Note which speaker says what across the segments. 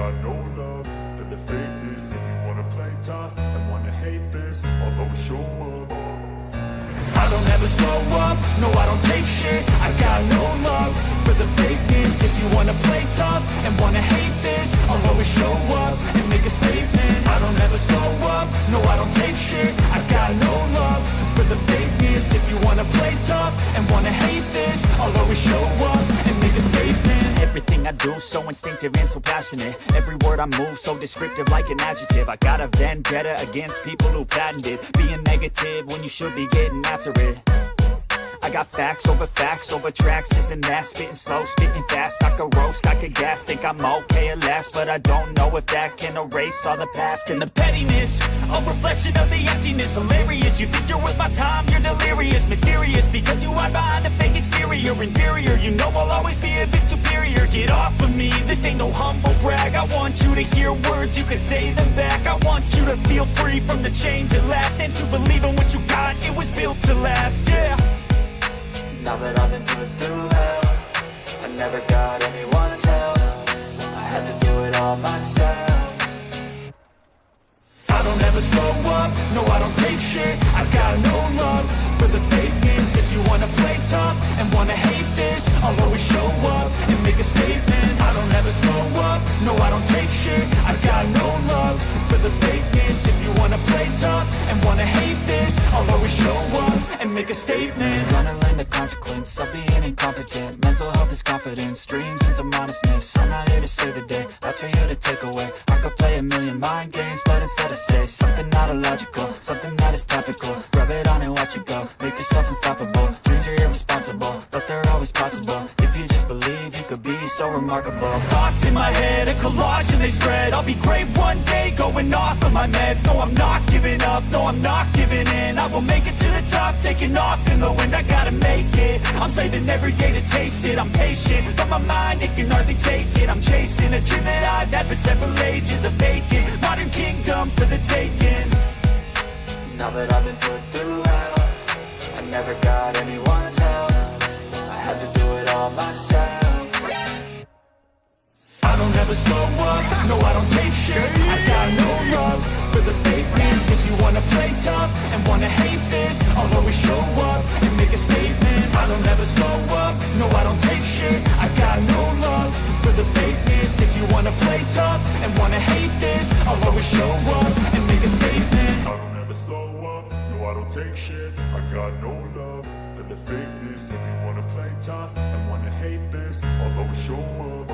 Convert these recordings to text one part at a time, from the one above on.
Speaker 1: got no love for the fakeness. If you wanna play tough and wanna hate this, I'll always show up. I don't ever slow up, no I don't take shit. I got no love for the fakeness. If you wanna play tough and wanna hate this, I'll always show up and make a statement. I don't ever slow up, no I don't take shit. I got no love for the fakeness. If you wanna play tough and wanna hate this, I'll always show up and make a statement.
Speaker 2: Everything I do so instinctive and so passionate. Every word I move so descriptive like an adjective. I got a vendetta against people who patented being negative when you should be getting after it. I got facts over tracks, this and that. Spitting slow, spitting fast, I could roast, I could gas. Think I'm okay at last, but I don't know if that can erase all the past. And the pettiness, a reflection of the emptiness. Hilarious, you think you're worth my time, you're delirious. Mysterious, because you hide behind a fake exterior. Inferior, you know I'll always be a bit superior. Get off of me, this ain't no humble brag. I want you to hear words, you can say them back. I want you to feel free from the chains at last, and to believe in what you got, it was built to last, yeah.
Speaker 3: Now that I've been put through hell, I never got anyone's help. I had to do it all myself.
Speaker 1: I don't ever slow up, no I don't take shit. I got no love for the fakeness. If you wanna play tough and wanna hate this, I'll always show up and make a statement. I don't ever slow up, no I don't take shit. I got no love for the fakeness. If you wanna play tough and wanna hate this, I'll always show up and make a statement.
Speaker 3: Gonna learn the consequence of being incompetent. Mental health is confidence, dreams and some honestness. I'm not here to save the day, that's for you to take away. I could play a million mind games, but instead I say something not illogical, something that is topical. Rub it on and watch it go, make yourself unstoppable. Dreams are irresponsible, but they're always possible. If you just believe, you could be so remarkable.
Speaker 2: Thoughts in my head, a collage and they spread. I'll be great one day, going off of my meds. No, I'm not giving up, no, I'm not giving in. I will make it to the top, taking off in the wind. I gotta make it, I'm saving every day to taste it. I'm patient, but my mind, it can hardly take it. I'm chasing a dream that I've had for several ages. A vacant, modern kingdom for the taking.
Speaker 3: Now that I've been put through hell, I never got anyone's help. I had to do it all myself.
Speaker 1: I don't ever slow up, no I don't take shit. I got no love for the fakeness. If you wanna play tough and wanna hate this, I'll always show up and make a statement. I don't ever slow up, no I don't take shit. I got no love for the fakeness. If you wanna play tough and wanna hate this, I'll always show up and make a statement. I don't ever slow up, no I don't take shit. I got no love for the fakeness. If you wanna play tough and wanna hate this, I'll always show up.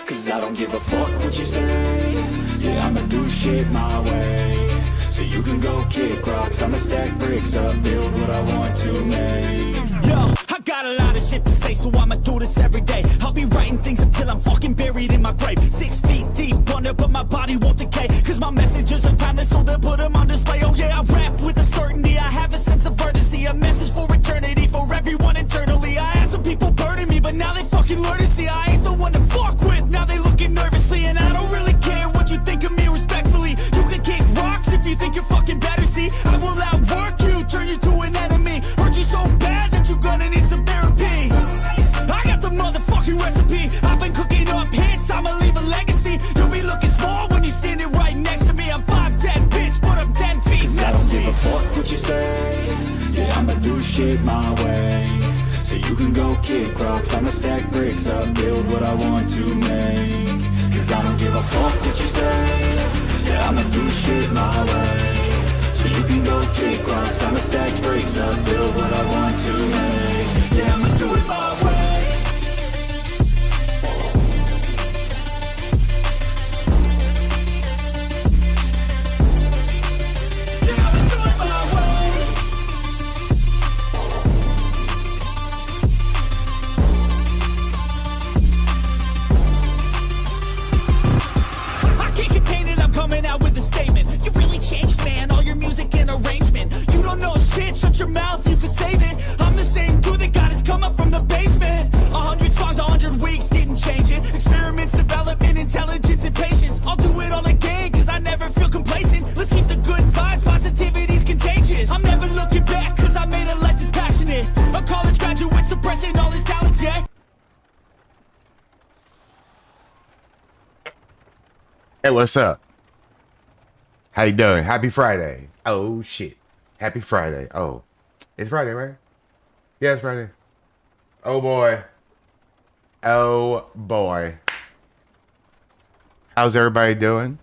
Speaker 3: Cause I don't give a fuck what you say. Yeah, I'ma do shit my way. So you can go kick rocks, I'ma stack bricks up, build what I want to make.
Speaker 2: Yo, I got a lot of shit to say, so I'ma do this every day. I'll be writing things until I'm fucking buried in my grave. 6 feet deep under, but my body won't decay. Cause my messages are timeless, so they'll put them on display. Oh yeah, I rap with a certainty, I have a sense of urgency. A message for eternity, for everyone internally. I had some people burning me, but now they fucking learn to see I ain't the one to fuck with. Now they looking nervously, and I don't really care what you think of me respectfully. You can kick rocks if you think you're fucking better, see. I will outwork you, turn you to an enemy. Hurt you so bad that you're gonna need some therapy. I got the motherfucking recipe. I've been cooking up hits, I'ma leave a legacy. You'll be looking small when you're standing right next to me. I'm 5'10", bitch, but I'm 10 feet next to me.
Speaker 3: I don't give a fuck what you say. Yeah, I'ma do shit my way. So you can go kick rocks, I'ma stack bricks up, build what I want to make. Cause I don't give a fuck what you say. Yeah, I'ma do shit my way. So you can go kick rocks, I'ma stack bricks up, build what I want to make. Yeah, I'ma do it my way.
Speaker 2: Shut your mouth, you can save it. I'm the same dude that got his come up from the basement. 100 songs, 100 weeks, didn't change it. Experiments, development, intelligence, and patience. I'll do it all again, cause I never feel complacent. Let's keep the good vibes, positivity's contagious. I'm never looking back, cause I made a life that's passionate. A college graduate suppressing all his talents, yeah.
Speaker 4: Hey, what's up? How you doing? Happy Friday. Oh, shit. Happy Friday. Oh, it's Friday, right? Yeah, it's Friday. Oh, boy. Oh, boy. How's everybody doing?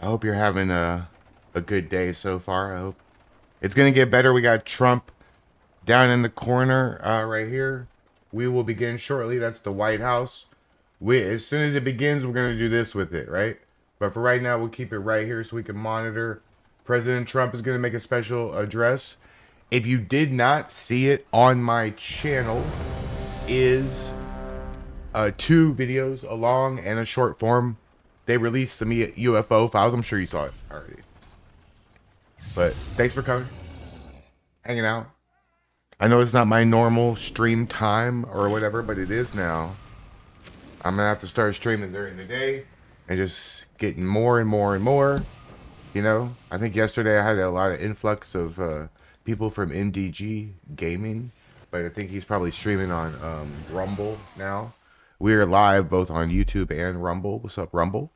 Speaker 4: I hope you're having a good day so far. I hope it's going to get better. We got Trump down in the corner right here. We will begin shortly. That's the White House. As soon as it begins, we're going to do this with it, right? But for right now, we'll keep it right here so we can monitor. President Trump is going to make a special address. If you did not see it on my channel, is 2 videos, a long and a short form. They released some UFO files. I'm sure you saw it already. But thanks for coming, hanging out. I know it's not my normal stream time or whatever, but it is now. I'm gonna have to start streaming during the day and just getting more and more and more. You know, I think yesterday I had a lot of influx of people from MDG Gaming, but I think he's probably streaming on Rumble now. We're live both on YouTube and Rumble. What's up, Rumble?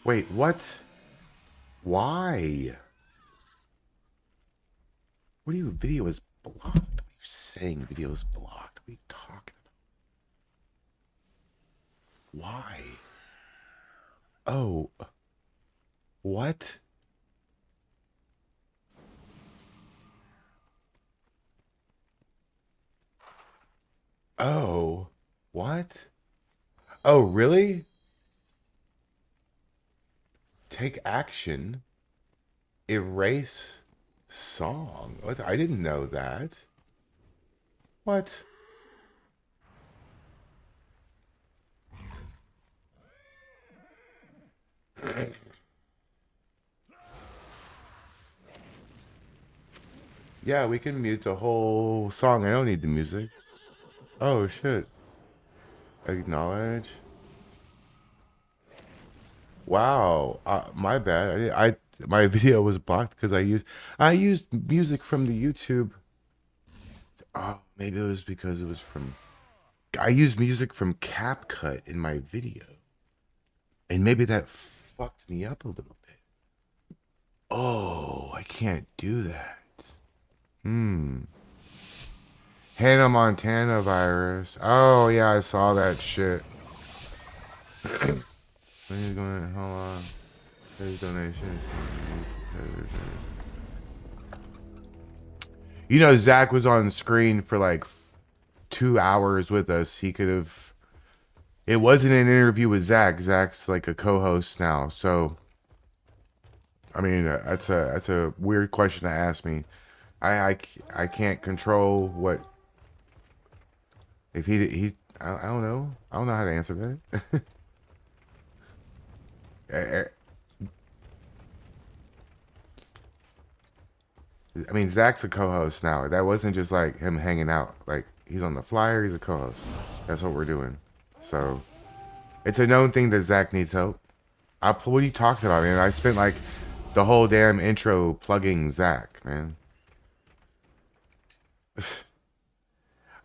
Speaker 4: Wait, what? Why? What do you? Video is blocked. What are you saying? Video is blocked. What are you talking about? Why? Oh. What? Oh. What? Oh, really? Take action. Erase song. What? I didn't know that. What? Yeah, we can mute the whole song. I don't need the music. Oh, shit. Acknowledge. Wow. My bad. My video was blocked because I used music from the YouTube. Oh, maybe it was because it was from. I used music from CapCut in my video, and maybe that fucked me up a little bit. Oh, I can't do that. Hannah Montana virus. Oh yeah, I saw that shit. When you going? Hold on. There's donations. You know, Zach was on screen for like 2 hours with us. He could have. It wasn't an interview with Zach. Zach's like a co-host now. So, I mean, that's a weird question to ask me. I can't control what. If he I don't know. I don't know how to answer that. I mean, Zach's a co-host now. That wasn't just like him hanging out. Like, he's on the flyer, he's a co-host. That's what we're doing. So, it's a known thing that Zach needs help. What are you talking about, man? I spent like the whole damn intro plugging Zach, man.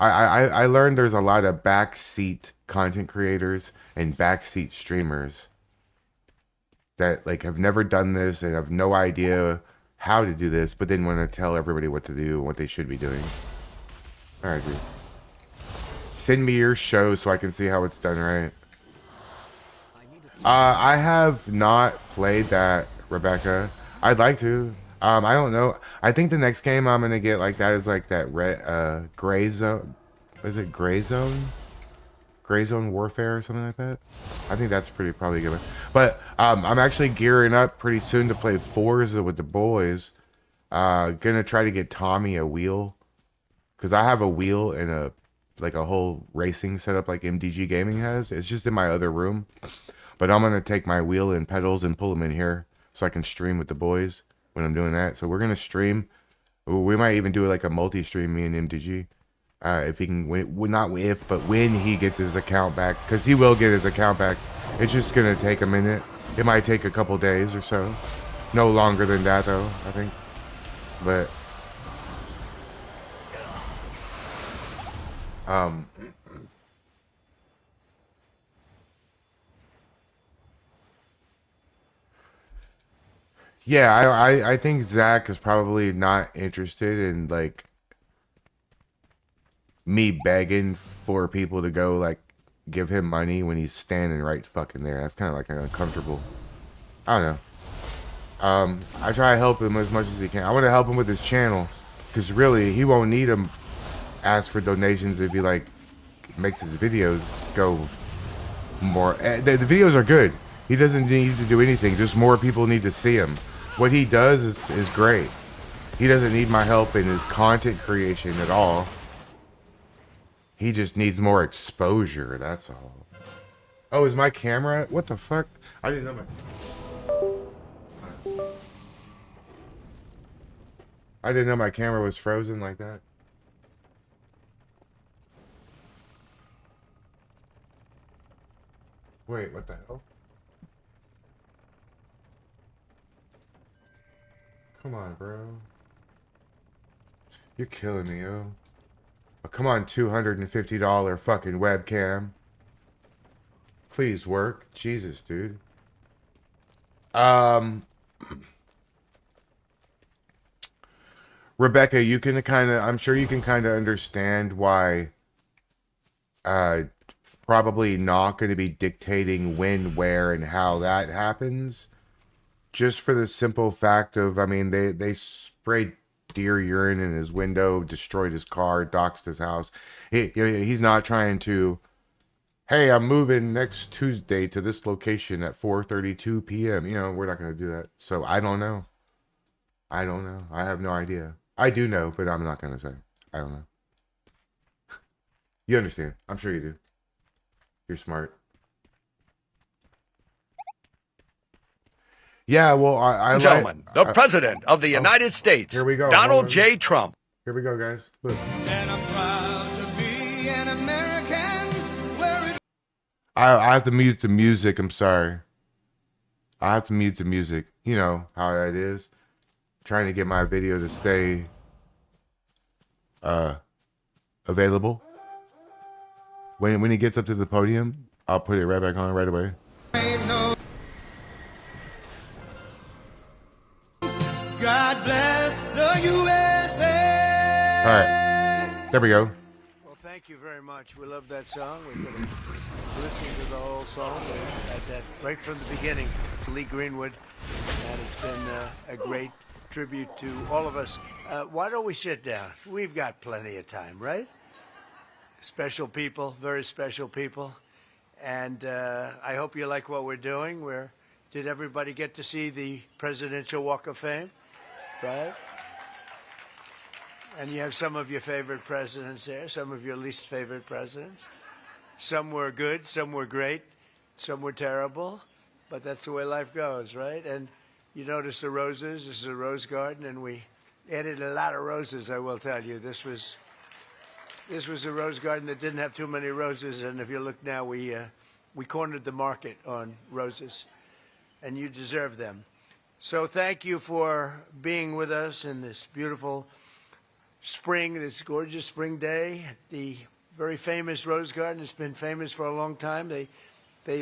Speaker 4: I learned there's a lot of backseat content creators and backseat streamers that like have never done this and have no idea how to do this, but then want to tell everybody what to do and what they should be doing. All right, dude. Send me your show so I can see how it's done right. I have not played that, Rebecca. I'd like to. I don't know. I think the next game I'm gonna get like that is like that gray zone. Is it gray zone? Gray Zone Warfare or something like that. I think that's probably good. But I'm actually gearing up pretty soon to play Forza with the boys. Gonna try to get Tommy a wheel, because I have a wheel and a whole racing setup like MDG Gaming has. It's just in my other room, but I'm gonna take my wheel and pedals and pull them in here so I can stream with the boys when I'm doing that. So we're gonna stream. We might even do like a multi-stream, me and MDG. If he can, but when he gets his account back, because he will get his account back. It's just gonna take a minute. It might take a couple days or so. No longer than that, though, I think. But Yeah, I think Zach is probably not interested in like me begging for people to go like give him money when he's standing right fucking there. That's kind of like uncomfortable. I don't know. I try to help him as much as he can. I want to help him with his channel because really he won't need him ask for donations if he like makes his videos go more. The videos are good. He doesn't need to do anything. Just more people need to see him. What he does is great. He doesn't need my help in his content creation at all. He just needs more exposure. That's all. Oh, is my camera? What the fuck? I didn't know my camera was frozen like that. Wait, what the hell? Come on, bro. You're killing me, yo. Oh, come on, $250 fucking webcam. Please work. Jesus, dude. Rebecca, you can I'm sure you can kind of understand why probably not going to be dictating when, where, and how that happens. Just for the simple fact of, I mean, they sprayed deer urine in his window, destroyed his car, doxed his house. He's not trying to, hey, I'm moving next Tuesday to this location at 4:32 p.m. You know, we're not going to do that. So I don't know. I don't know. I have no idea. I do know, but I'm not going to say. I don't know. You understand. I'm sure you do. You're smart. Yeah, well,
Speaker 5: Gentlemen, the President of the United States,
Speaker 4: here we go.
Speaker 5: Donald J. Trump.
Speaker 4: Here we go, guys. Look.
Speaker 2: And I'm proud to be an American. Where it
Speaker 4: I have to mute the music. I'm sorry. I have to mute the music. You know how that is. Trying to get my video to stay available. When he gets up to the podium, I'll put it right back on right away.
Speaker 2: ain't no. God bless the USA.
Speaker 4: All right. There we go.
Speaker 6: Well, thank you very much. We love that song. We could have listened to the whole song at that right from the beginning. It's Lee Greenwood, and it's been a great tribute to all of us. Why don't we sit down? We've got plenty of time, right? Special people, very special people, and I hope you like what we're doing. Did everybody get to see the Presidential Walk of Fame? Right? And you have some of your favorite presidents there, some of your least favorite presidents. Some were good, some were great, some were terrible, but that's the way life goes, right? And you notice the roses. This is a rose garden, and we added a lot of roses, I will tell you. This was a rose garden that didn't have too many roses, and if you look now, we cornered the market on roses, and you deserve them. So thank you for being with us in this beautiful spring, this gorgeous spring day. The very famous rose garden has been famous for a long time. They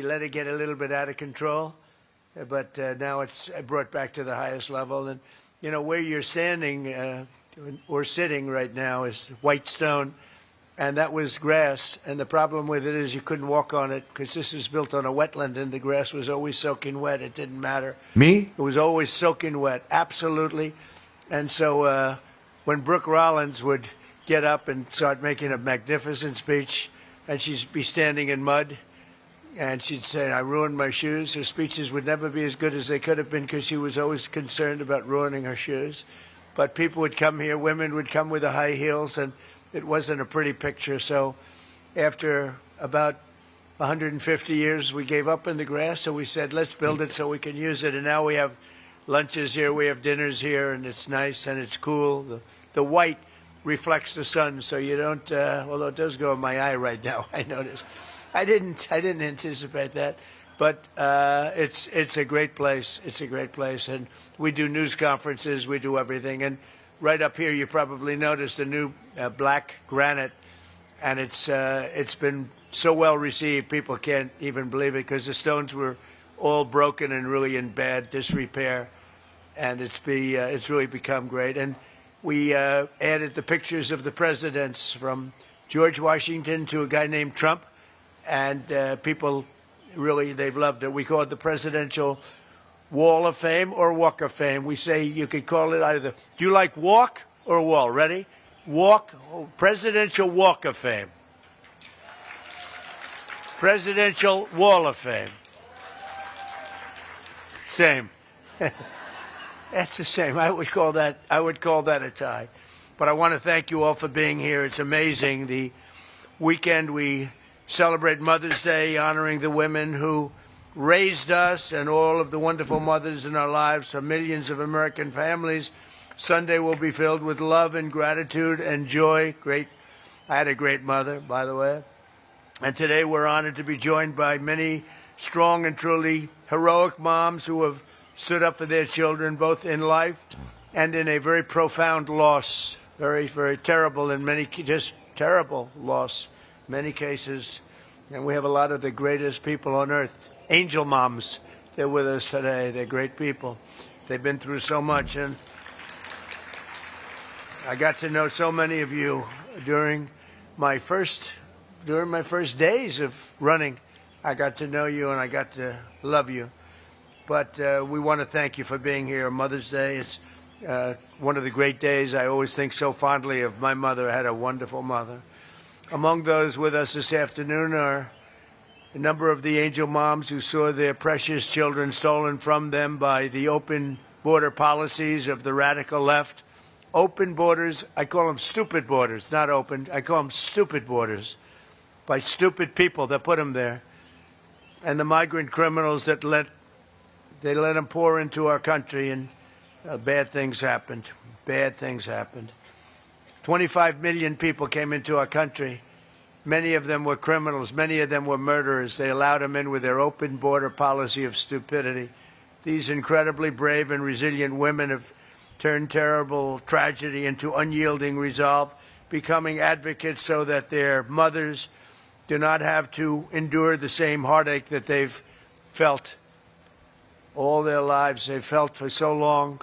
Speaker 6: let it get a little bit out of control, but now it's brought back to the highest level. And, you know, where you're standing or sitting right now is white stone, and that was grass. And the problem with it is you couldn't walk on it because this is built on a wetland, and the grass was always soaking wet. It didn't matter.
Speaker 4: Me?
Speaker 6: It was always soaking wet, absolutely. And so when Brooke Rollins would get up and start making a magnificent speech, and she'd be standing in mud, and she'd say, I ruined my shoes. Her speeches would never be as good as they could have been because she was always concerned about ruining her shoes. But people would come here, women would come with the high heels, and it wasn't a pretty picture. So after about 150 years, we gave up in the grass, so we said, let's build it so we can use it. And now we have lunches here, we have dinners here, and it's nice and it's cool. The white reflects the sun, so you don't, although it does go in my eye right now, I notice. I didn't anticipate that, but it's a great place. It's a great place, and we do news conferences, we do everything. And right up here, you probably noticed the new black granite, and it's been so well received, people can't even believe it because the stones were all broken and really in bad disrepair. and it's really become great. And we added the pictures of the presidents from George Washington to a guy named Trump, and people really, they've loved it. We call it the Presidential Wall of Fame or Walk of Fame. We say you could call it either. Do you like walk or wall? Ready? Walk, Presidential Walk of Fame. Presidential Wall of Fame. Same. That's the same. I would call that a tie. But I want to thank you all for being here. It's amazing. The weekend we celebrate Mother's Day, honoring the women who raised us and all of the wonderful mothers in our lives for millions of American families. Sunday will be filled with love and gratitude and joy. I had a great mother, by the way. And today we're honored to be joined by many strong and truly heroic moms who have stood up for their children, both in life and in a very profound loss. Very, very terrible in many, just terrible loss, many cases. And we have a lot of the greatest people on earth, angel moms. They're with us today. They're great people. They've been through so much. And I got to know so many of you during my first days of running. I got to know you and I got to love you. But we want to thank you for being here. Mother's Day, it's one of the great days. I always think so fondly of my mother. I had a wonderful mother. Among those with us this afternoon are a number of the angel moms who saw their precious children stolen from them by the open border policies of the radical left. Open borders, I call them stupid borders, not open. I call them stupid borders by stupid people that put them there. And the migrant criminals that let them pour into our country, and bad things happened. Bad things happened. 25 million people came into our country. Many of them were criminals. Many of them were murderers. They allowed them in with their open border policy of stupidity. These incredibly brave and resilient women have turned terrible tragedy into unyielding resolve, becoming advocates so that their mothers do not have to endure the same heartache that they've felt all their lives. They've felt for so long.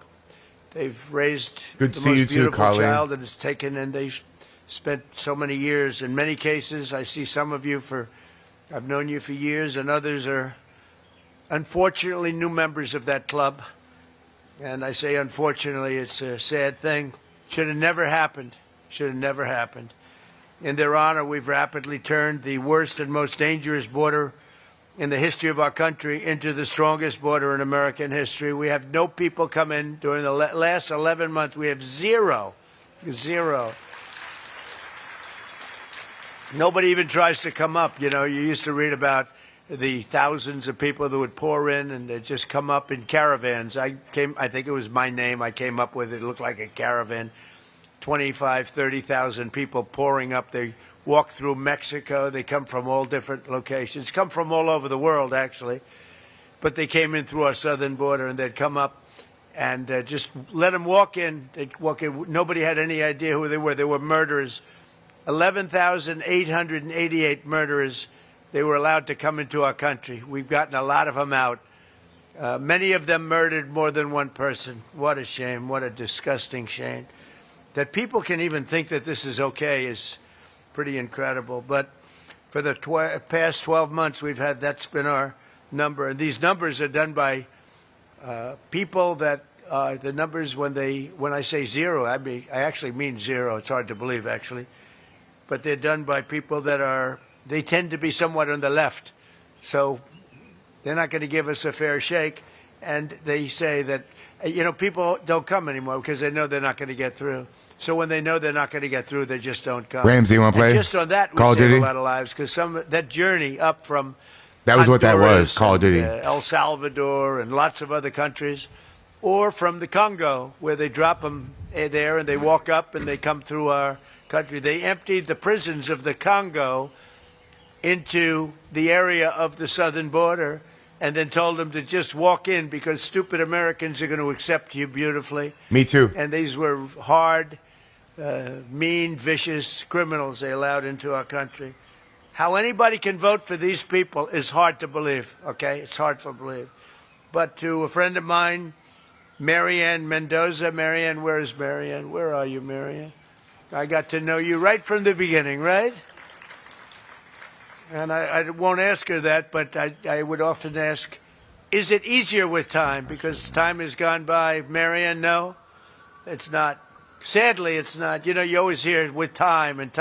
Speaker 6: They've raised the most beautiful child that is taken, and they've spent so many years. In many cases, I see some of you I've known you for years, and others are unfortunately new members of that club. And I say unfortunately, it's a sad thing. Should have never happened. Should have never happened. In their honor, we've rapidly turned the worst and most dangerous border in the history of our country into the strongest border in American history. We have no people come in during the last 11 months. We have zero. Nobody even tries to come up. You know, you used to read about the thousands of people that would pour in and they'd just come up in caravans. I think it was my name I came up with. It looked like a caravan. 25, 30,000 people pouring up. They walk through Mexico. They come from all different locations, come from all over the world, actually. But they came in through our southern border, and they'd come up and just let them walk in. They'd walk in. Nobody had any idea who they were. They were murderers. 11,888 murderers. They were allowed to come into our country. We've gotten a lot of them out. Many of them murdered more than one person. What a shame. What a disgusting shame. That people can even think that this is okay is pretty incredible. But for the past 12 months, that's been our number. And these numbers are done by people that the numbers, when I say zero, I actually mean zero. It's hard to believe, actually. But they're done by people they tend to be somewhat on the left. So they're not going to give us a fair shake. And they say that, people don't come anymore because they know they're not going to get through. So when they know they're not going to get through, they just don't come.
Speaker 4: Ramsey, you want to play?
Speaker 6: And just on that, we save a lot of lives because that journey up from
Speaker 4: that was Honduras, what that was, Call of Duty.
Speaker 6: El Salvador and lots of other countries, or from the Congo where they drop them there and they walk up and they come through our country. They emptied the prisons of the Congo into the area of the southern border and then told them to just walk in because stupid Americans are going to accept you beautifully.
Speaker 4: Me too.
Speaker 6: And these were hard, mean, vicious criminals they allowed into our country. How anybody can vote for these people is hard to believe, okay? It's hard to believe. But to a friend of mine Marianne Mendoza. Marianne, where is Marianne? Where are you, Marianne? I got to know you right from the beginning, right? And I won't ask her that, but I would often ask, is it easier with time? Because time has gone by. Marianne, no, it's not. Sadly, it's not. You know, you always hear with time,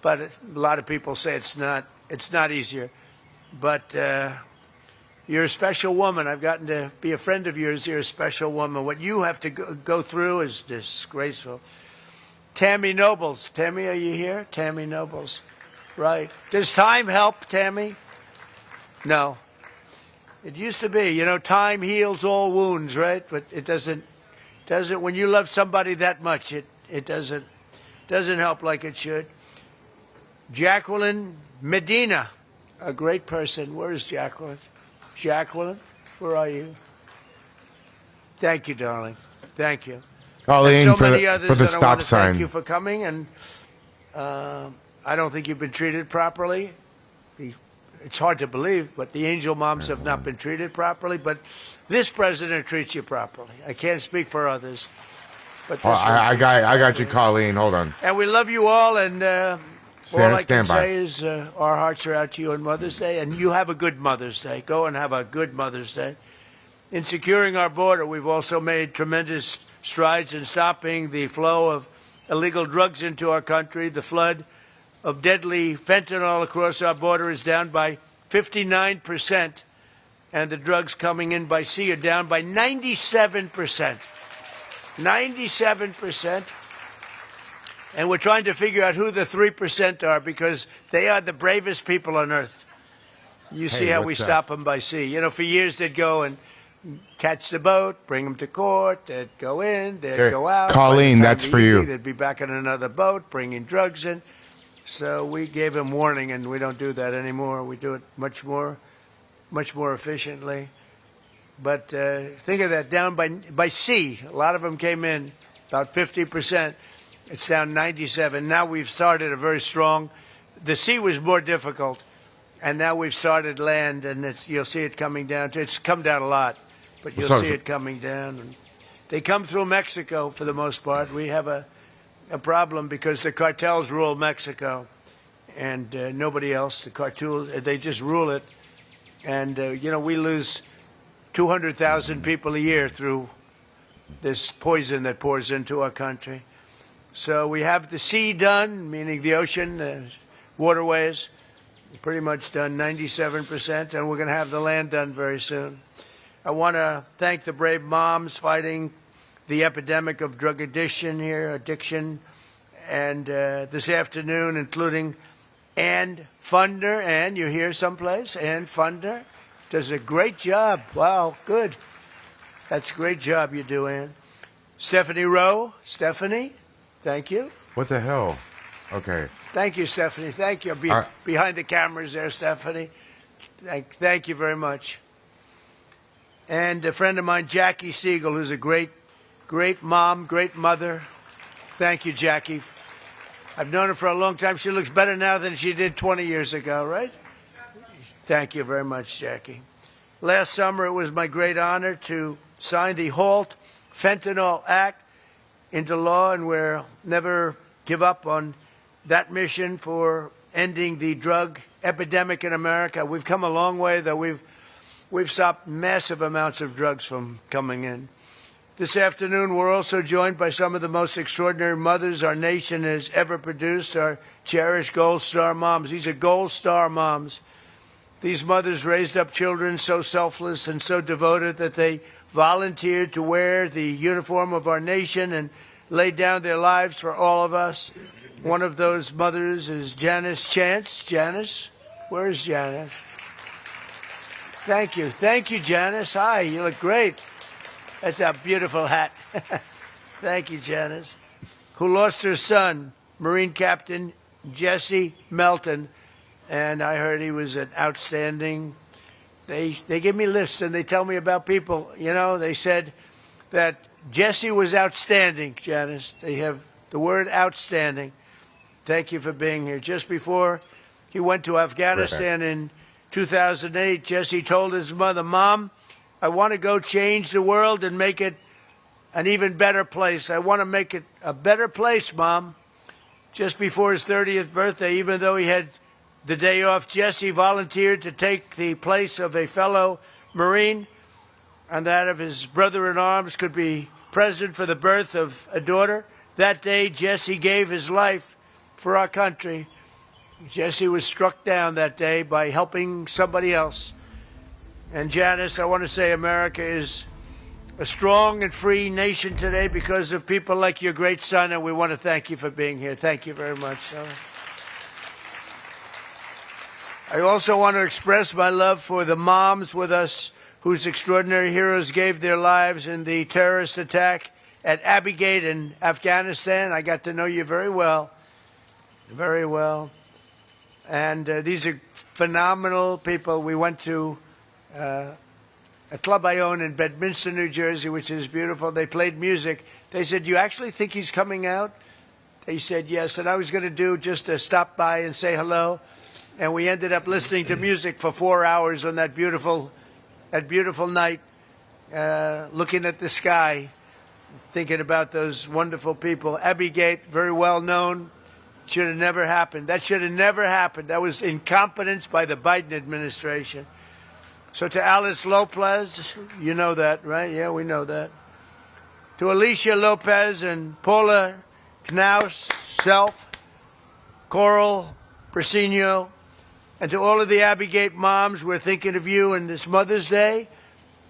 Speaker 6: but a lot of people say it's not. It's not easier. But you're a special woman. I've gotten to be a friend of yours. You're a special woman. What you have to go through is disgraceful. Tammy Nobles. Tammy, are you here? Tammy Nobles. Right. Does time help, Tammy? No. It used to be. You know, time heals all wounds, right? But it doesn't. When you love somebody that much, it doesn't help like it should. Jacqueline Medina, a great person. Where is Jacqueline? Jacqueline, where are you? Thank you, darling. Thank you.
Speaker 4: Colleen,
Speaker 6: so
Speaker 4: for
Speaker 6: many
Speaker 4: the,
Speaker 6: others
Speaker 4: for the
Speaker 6: that I
Speaker 4: stop
Speaker 6: want to
Speaker 4: sign.
Speaker 6: Thank you for coming, and I don't think you've been treated properly. It's hard to believe, but the angel moms have not been treated properly. But this president treats you properly. I can't speak for others, but this
Speaker 4: I got you, Colleen. Hold on.
Speaker 6: and we love you all. And all I can
Speaker 4: stand by.
Speaker 6: say is our hearts are out to you on Mother's Day, and you have a good Mother's Day. Go and have a good Mother's Day. In securing our border, we've also made tremendous strides in stopping the flow of illegal drugs into our country. The flood of deadly fentanyl across our border is down by 59%, and the drugs coming in by sea are down by 97%. 97%. And we're trying to figure out who the 3% are, because they are the bravest people on earth. You see how we stop them by sea. You know, for years they'd go and catch the boat, bring them to court, they'd go in, they'd go out.
Speaker 4: Colleen, that's for you.
Speaker 6: They'd be back on another boat, bringing drugs in. So we gave them warning, and we don't do that anymore. We do it much more efficiently. But think of that, down by sea. A lot of them came in, about 50%. It's down 97. Now we've started a very strong. The sea was more difficult, and now we've started land, and you'll see it coming down. It's come down a lot, but you'll see it coming down. And they come through Mexico for the most part. We have a problem because the cartels rule Mexico, and nobody else. The cartels, they just rule it, and you know, we lose 200,000 people a year through this poison that pours into our country. So we have the sea done, meaning the ocean, waterways, pretty much done, 97%, and we're going to have the land done very soon. I want to thank the brave moms fighting the epidemic of drug addiction here, and this afternoon, including Ann Funder. Ann, you here someplace? Ann Funder does a great job. Wow, good. That's a great job you do, Ann. Stephanie Rowe. Stephanie, thank you.
Speaker 4: What the hell? Okay.
Speaker 6: Thank you, Stephanie. Thank you. Behind the cameras there, Stephanie. Thank you very much. And a friend of mine, Jackie Siegel, who's a great mom, great mother. Thank you, Jackie. I've known her for a long time. She looks better now than she did 20 years ago, right? Thank you very much, Jackie. Last summer, it was my great honor to sign the Halt Fentanyl Act into law, and we'll never give up on that mission for ending the drug epidemic in America. We've come a long way, though. We've stopped massive amounts of drugs from coming in. This afternoon, we're also joined by some of the most extraordinary mothers our nation has ever produced, our cherished Gold Star moms. These are Gold Star moms. These mothers raised up children so selfless and so devoted that they volunteered to wear the uniform of our nation and laid down their lives for all of us. One of those mothers is Janice Chance. Janice, where is Janice? Thank you. Thank you, Janice. Hi, you look great. That's a beautiful hat. Thank you, Janice. Who lost her son, Marine Captain Jesse Melton, and I heard he was an outstanding. They give me lists and they tell me about people. You know, they said that Jesse was outstanding, Janice. They have the word outstanding. Thank you for being here. Just before he went to Afghanistan in 2008, Jesse told his mother, "Mom, I want to go change the world and make it an even better place. I want to make it a better place, Mom. Just before his 30th birthday, even though he had the day off, Jesse volunteered to take the place of a fellow Marine, and that of his brother-in-arms could be present for the birth of a daughter. That day, Jesse gave his life for our country. Jesse was struck down that day by helping somebody else. And Janice, I want to say America is a strong and free nation today because of people like your great son, and we want to thank you for being here. Thank you very much. I also want to express my love for the moms with us whose extraordinary heroes gave their lives in the terrorist attack at Abbey Gate in Afghanistan. I got to know you very well, very well. And these are phenomenal people. We went to a club I own in Bedminster, New Jersey, which is beautiful. They played music. They said, "Do you actually think he's coming out?" They said yes. And I was going to do just to stop by and say hello. And we ended up listening to music for 4 hours on that beautiful night, looking at the sky, thinking about those wonderful people. Abbey Gate, very well known. Should have never happened. That should have never happened. That was incompetence by the Biden administration. So to Alice Lopez, you know that, right? Yeah, we know that. To Alicia Lopez and Paula Knaus, Self, Coral Persino, and to all of the Abbey Gate moms, we're thinking of you in this Mother's Day.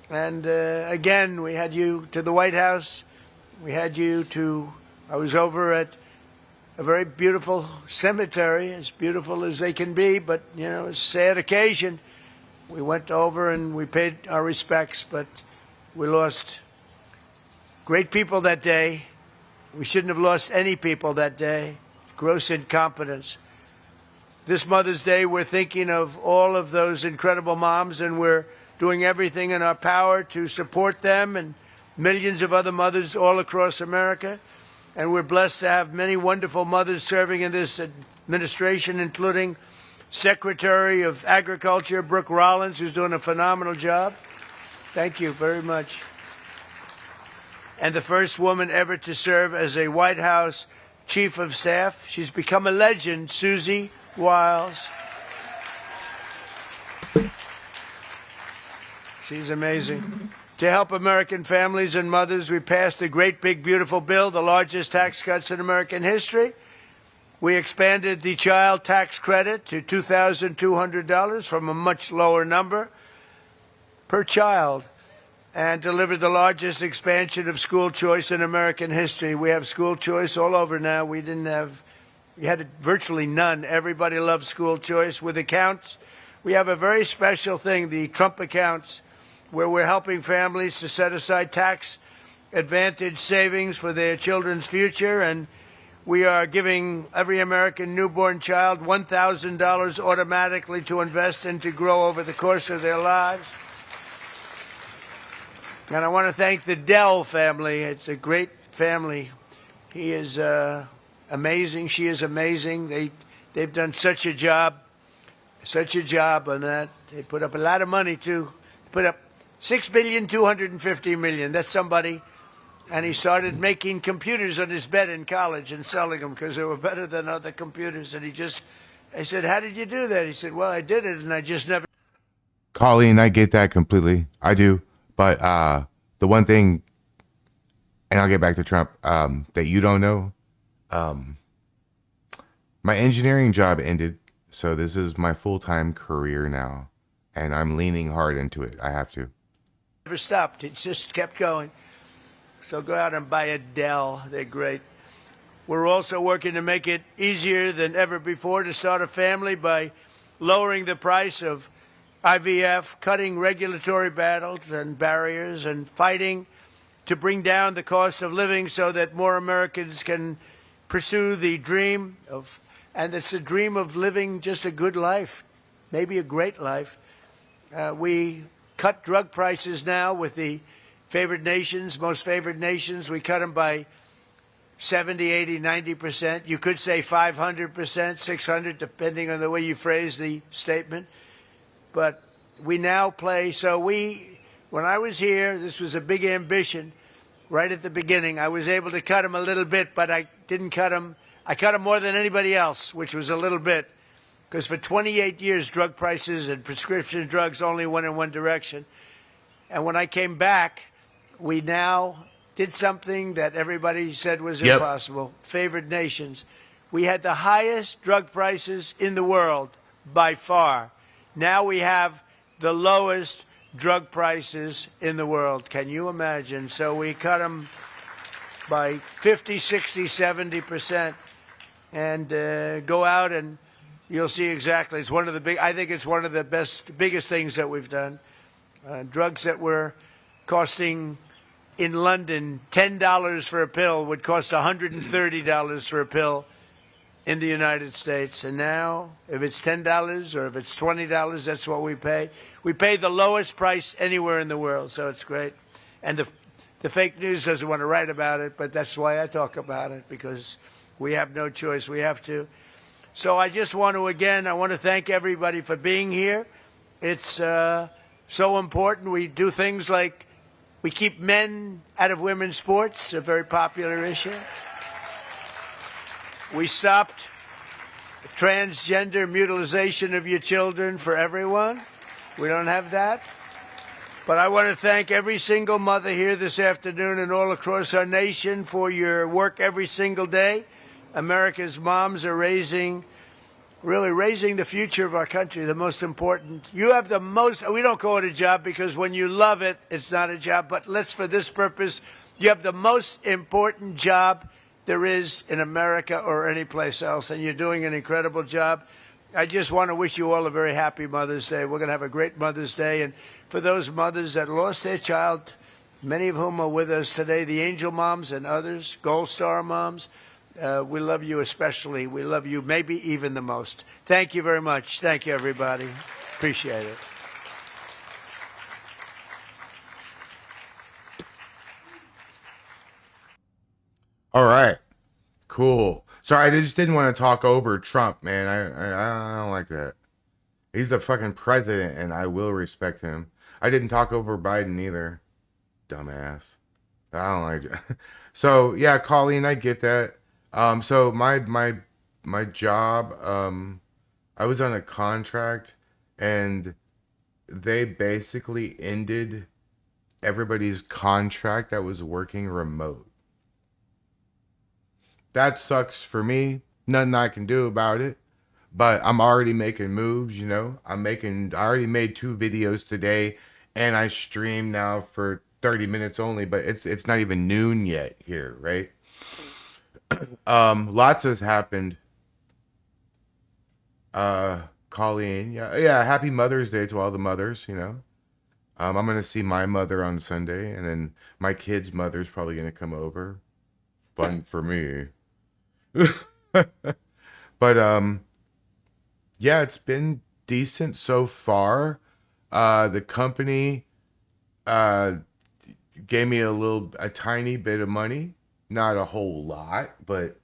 Speaker 6: And again, we had you to the White House. We had you to, I was over at a very beautiful cemetery, as beautiful as they can be, but, you know, it's a sad occasion. We went over and we paid our respects, but we lost great people that day. We shouldn't have lost any people that day. Gross incompetence. This Mother's Day, we're thinking of all of those incredible moms, and we're doing everything in our power to support them and millions of other mothers all across America. And we're blessed to have many wonderful mothers serving in this administration, including Secretary of Agriculture, Brooke Rollins, who's doing a phenomenal job. Thank you very much. And the first woman ever to serve as a White House Chief of Staff. She's become a legend, Susie Wiles. She's amazing. To help American families and mothers, we passed a great, big, beautiful bill, the largest tax cuts in American history. We expanded the child tax credit to $2,200 from a much lower number per child, and delivered the largest expansion of school choice in American history. We have school choice all over now. We had virtually none. Everybody loves school choice. With accounts, we have a very special thing, the Trump accounts, where we're helping families to set aside tax advantage savings for their children's future. And we are giving every American newborn child $1,000 automatically to invest and to grow over the course of their lives. And I want to thank the Dell family. It's a great family. He is amazing. She is amazing. They've done such a job on that. They put up a lot of money, too. Put up $6,250,000,000. That's somebody. And he started making computers on his bed in college and selling them because they were better than other computers. And I said, "How did you do that?" He said, "Well, I did it, and I just never."
Speaker 4: Colleen, I get that completely. I do. But the one thing, and I'll get back to Trump, that you don't know, my engineering job ended. So this is my full-time career now. And I'm leaning hard into it. I have to.
Speaker 6: Never stopped. It just kept going. So go out and buy a Dell. They're great. We're also working to make it easier than ever before to start a family by lowering the price of IVF, cutting regulatory battles and barriers, and fighting to bring down the cost of living so that more Americans can pursue the dream of, and it's a dream of living just a good life, maybe a great life. We cut drug prices now with the favored nations, most favored nations. We cut them by 70, 80, 90%. You could say 500%, 600, depending on the way you phrase the statement. But we now play, so we When I was here, this was a big ambition. Right at the beginning, I was able to cut them a little bit, but I didn't cut them. I cut them more than anybody else, which was a little bit, because for 28 years, drug prices and prescription drugs only went in one direction. And when I came back, we now did something that everybody said was impossible. Favored nations. We had the highest drug prices in the world by far. Now we have the lowest drug prices in the world. Can you imagine? So we cut them by 50, 60, 70%. And go out and you'll see exactly. It's one of the big, I think it's one of the biggest things that we've done. Drugs that were costing in London $10 for a pill would cost $130 for a pill in the United States. And now, if it's $10 or if it's $20, that's what we pay. We pay the lowest price anywhere in the world, so it's great. And the fake news doesn't want to write about it, but that's why I talk about it, because we have no choice. We have to. So I just want to, again, I want to thank everybody for being here. It's so important. We do things like we keep men out of women's sports, a very popular issue. We stopped transgender mutilization of your children for everyone. We don't have that. But I want to thank every single mother here this afternoon and all across our nation for your work every single day. America's moms are really raising the future of our country, the most important. You have the most, we don't call it a job because when you love it, it's not a job, but for this purpose, you have the most important job there is in America or any place else, and you're doing an incredible job. I just want to wish you all a very happy Mother's Day. We're going to have a great Mother's Day, and for those mothers that lost their child, many of whom are with us today, the angel moms and others, Gold Star moms, we love you especially. We love you maybe even the most. Thank you very much. Thank you, everybody. Appreciate it.
Speaker 4: All right. Cool. Sorry, I just didn't want to talk over Trump, man. I don't like that. He's the fucking president, and I will respect him. I didn't talk over Biden either. Dumbass. I don't like it. So, yeah, Colleen, I get that. So my job, I was on a contract, and they basically ended everybody's contract that was working remote. That sucks for me. Nothing I can do about it. But I'm already making moves, you know. I already made 2 videos today, and I stream now for 30 minutes only, but it's not even noon yet here, right? Lots has happened. Colleen, yeah, happy Mother's Day to all the mothers, you know. I'm gonna see my mother on Sunday, and then my kid's mother's probably gonna come over. Fun for me. But yeah, it's been decent so far. The company gave me a tiny bit of money, not a whole lot, but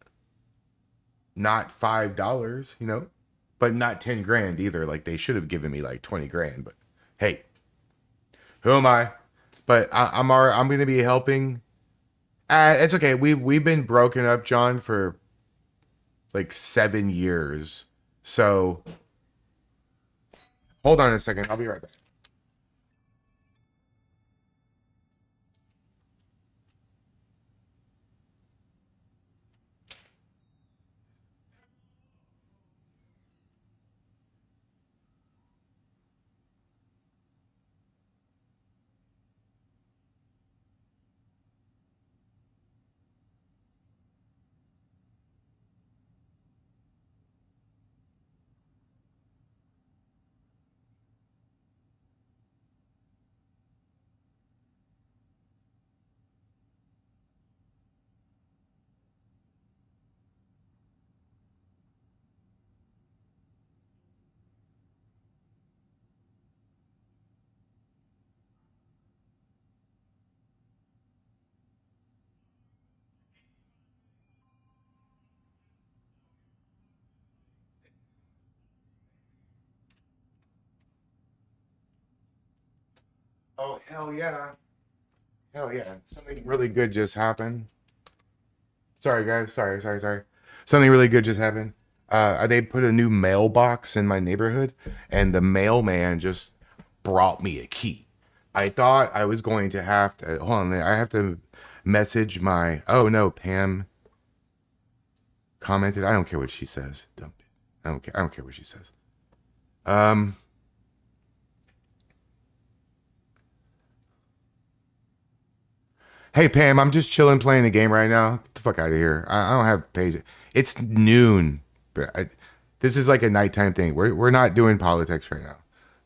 Speaker 4: not $5, you know, but not 10 grand either. Like they should have given me like 20 grand, but hey, who am I? But I'm going to be helping. It's okay. We've been broken up, John, for like 7 years. So hold on a second. I'll be right back. Oh, hell yeah. Hell yeah. Something really good just happened. Sorry, guys. Sorry. Something really good just happened. They put a new mailbox in my neighborhood, and the mailman just brought me a key. I thought I was going to have to, hold on, I have to message my, oh no, Pam commented. I don't care what she says. I don't care what she says. Hey Pam, I'm just chilling playing the game right now. Get the fuck out of here. I don't have page. It's noon. This is like a nighttime thing. We're not doing politics right now.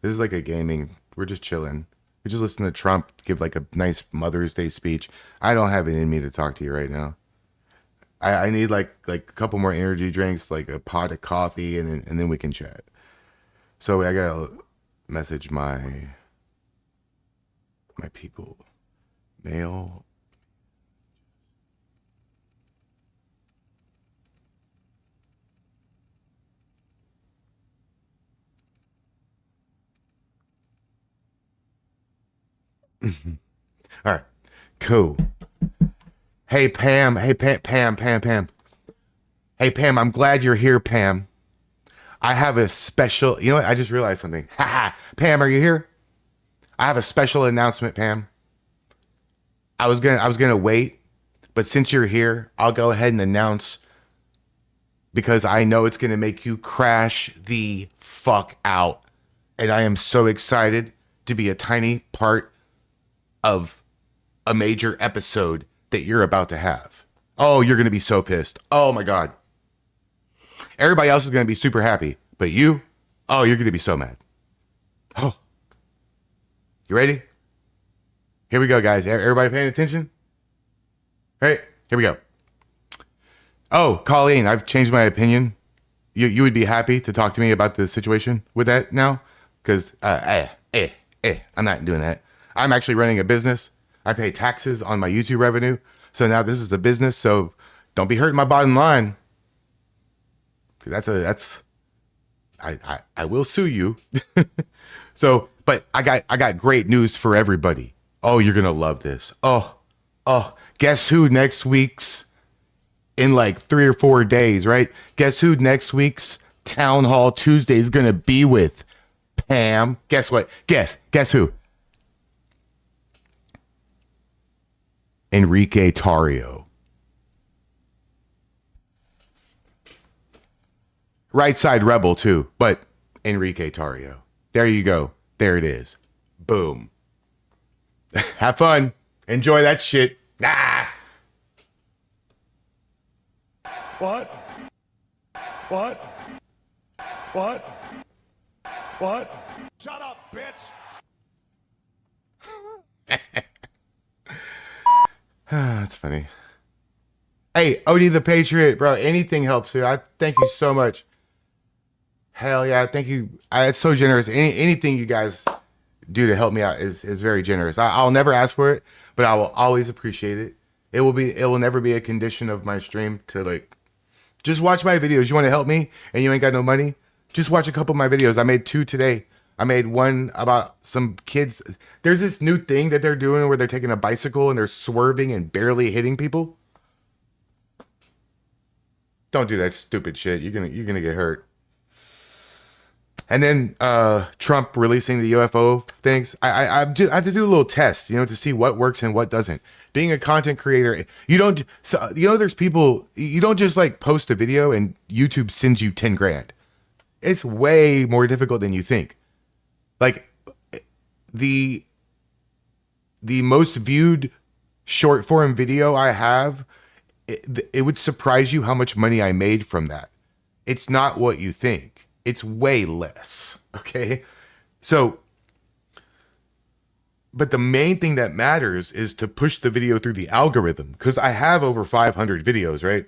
Speaker 4: This is like a gaming. We're just chilling. We just listen to Trump give like a nice Mother's Day speech. I don't have it in me to talk to you right now. I need like a couple more energy drinks, like a pot of coffee, and then we can chat. So I gotta message my people. Mail. All right, cool. Hey Pam, Pam. Hey Pam, I'm glad you're here, Pam. I have a special. You know what? I just realized something. Haha, Pam, are you here? I have a special announcement, Pam. I was gonna wait, but since you're here, I'll go ahead and announce because I know it's gonna make you crash the fuck out, and I am so excited to be a tiny part of a major episode that you're about to have. Oh, you're going to be so pissed. Oh my God. Everybody else is going to be super happy, but you, oh, you're going to be so mad. Oh, you ready? Here we go, guys. Everybody paying attention? All right, here we go. Oh, Colleen, I've changed my opinion. You would be happy to talk to me about the situation with that now? Because, I'm not doing that. I'm actually running a business. I pay taxes on my YouTube revenue. So now this is a business. So don't be hurting my bottom line. I will sue you. So, but I got great news for everybody. Oh, you're going to love this. Oh, guess who next week's in like 3 or 4 days, right? Guess who next week's Town Hall Tuesday is going to be with? Pam. Guess what? Guess who? Enrique Tarrio. Right side rebel too, but Enrique Tarrio. There you go. There it is. Boom. Have fun. Enjoy that shit. Ah.
Speaker 7: What?
Speaker 1: Shut up, bitch!
Speaker 4: That's funny. Hey, Odie the Patriot, bro. Anything helps you. I thank you so much. Hell yeah, thank you. It's so generous. Anything you guys do to help me out is very generous. I'll never ask for it, but I will always appreciate it. It will never be a condition of my stream to like just watch my videos. You want to help me and you ain't got no money? Just watch a couple of my videos. I made 2 today. I made one about some kids. There's this new thing that they're doing where they're taking a bicycle and they're swerving and barely hitting people. Don't do that stupid shit. You're gonna get hurt. And then Trump releasing the UFO things. I have to do a little test, to see what works and what doesn't. Being a content creator, there's people, you don't just like post a video and YouTube sends you 10 grand. It's way more difficult than you think. Like the most viewed short form video I have, it would surprise you how much money I made from that. It's not what you think. It's way less. Okay. So, but the main thing that matters is to push the video through the algorithm, because I have over 500 videos, right?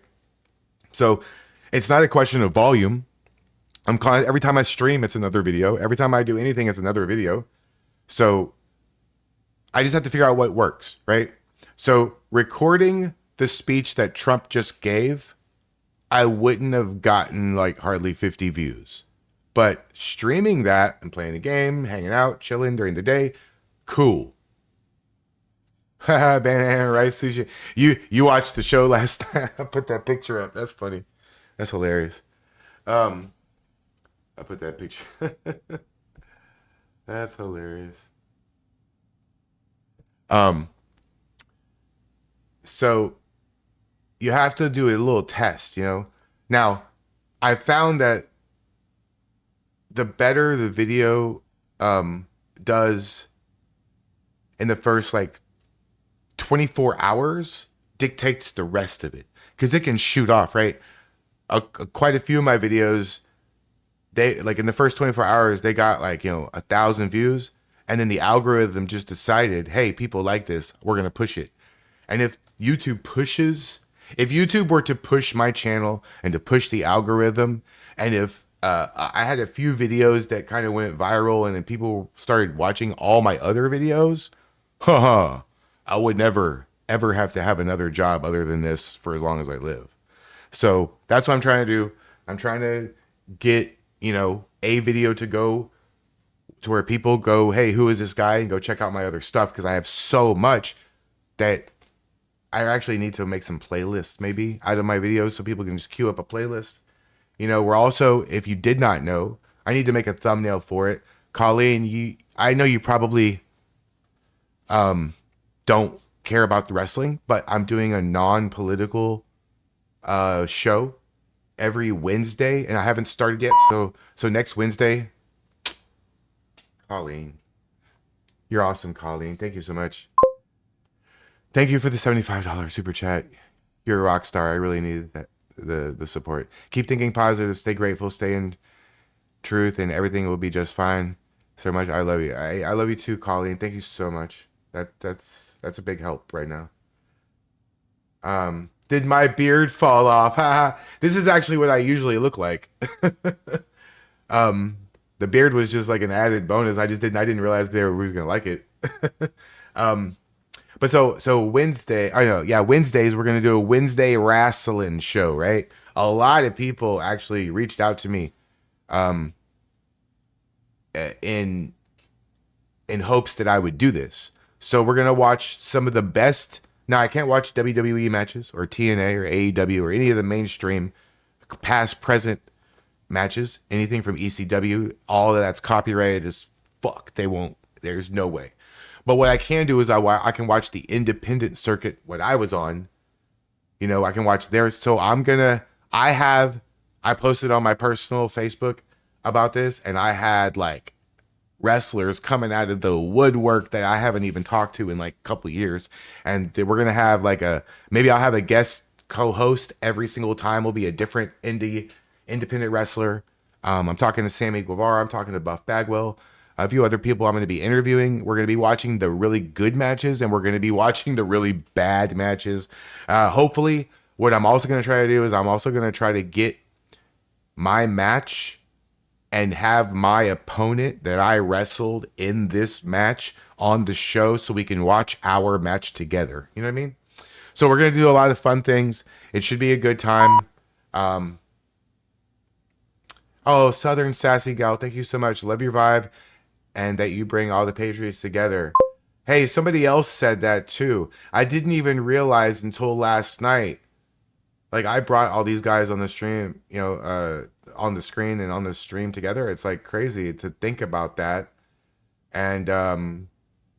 Speaker 4: So it's not a question of volume. Every time I stream, it's another video. Every time I do anything, it's another video. So I just have to figure out what works, right? So recording the speech that Trump just gave, I wouldn't have gotten like hardly 50 views. But streaming that and playing a game, hanging out, chilling during the day, cool. Banana rice sushi. You watched the show last night. I put that picture up. That's funny. That's hilarious. I put that picture. That's hilarious. So you have to do a little test, you know. Now, I found that the better the video does in the first like 24 hours dictates the rest of it, because it can shoot off, right? Quite a few of my videos, they like in the first 24 hours they got like 1,000 views, and then the algorithm just decided, hey, people like this, we're gonna push it. And if YouTube were to push my channel and to push the algorithm, and if I had a few videos that kind of went viral and then people started watching all my other videos, I would never ever have to have another job other than this for as long as I live. So that's what I'm trying to do. I'm trying to get, a video to go to where people go, hey, who is this guy? And go check out my other stuff, because I have so much that I actually need to make some playlists maybe out of my videos so people can just queue up a playlist. We're also, if you did not know, I need to make a thumbnail for it. Colleen, I know you probably don't care about the wrestling, but I'm doing a non-political show every Wednesday, and I haven't started yet. So next Wednesday, Colleen, you're awesome, Colleen. Thank you so much. Thank you for the $75 super chat. You're a rock star. I really needed that, the support. Keep thinking positive. Stay grateful. Stay in truth, and everything will be just fine. So much. I love you. I love you too, Colleen. Thank you so much. That's a big help right now. Did my beard fall off? This is actually what I usually look like. The beard was just like an added bonus. I didn't realize they were gonna like it. But so Wednesday, Wednesdays, we're going to do a Wednesday wrestling show, right? A lot of people actually reached out to me in hopes that I would do this. So we're going to watch some of the best. Now, I can't watch WWE matches or TNA or AEW or any of the mainstream past, present matches, anything from ECW. All of that's copyrighted as fuck. They won't. There's no way. But what I can do is I can watch the independent circuit, what I was on. I can watch theirs. So I posted on my personal Facebook about this, and I had like wrestlers coming out of the woodwork that I haven't even talked to in like a couple of years. And we're going to have maybe I'll have a guest co-host every single time. Will be a different independent wrestler. I'm talking to Sammy Guevara. I'm talking to Buff Bagwell. A few other people I'm going to be interviewing. We're going to be watching the really good matches, and we're going to be watching the really bad matches. Hopefully, what I'm also going to try to do is I'm also going to try to get my match and have my opponent that I wrestled in this match on the show so we can watch our match together. You know what I mean? So we're going to do a lot of fun things. It should be a good time. Southern Sassy Gal, thank you so much. Love your vibe. And that you bring all the Patriots together. Hey, somebody else said that too. I didn't even realize until last night. Like, I brought all these guys on the stream, on the screen and on the stream together. It's like crazy to think about that. And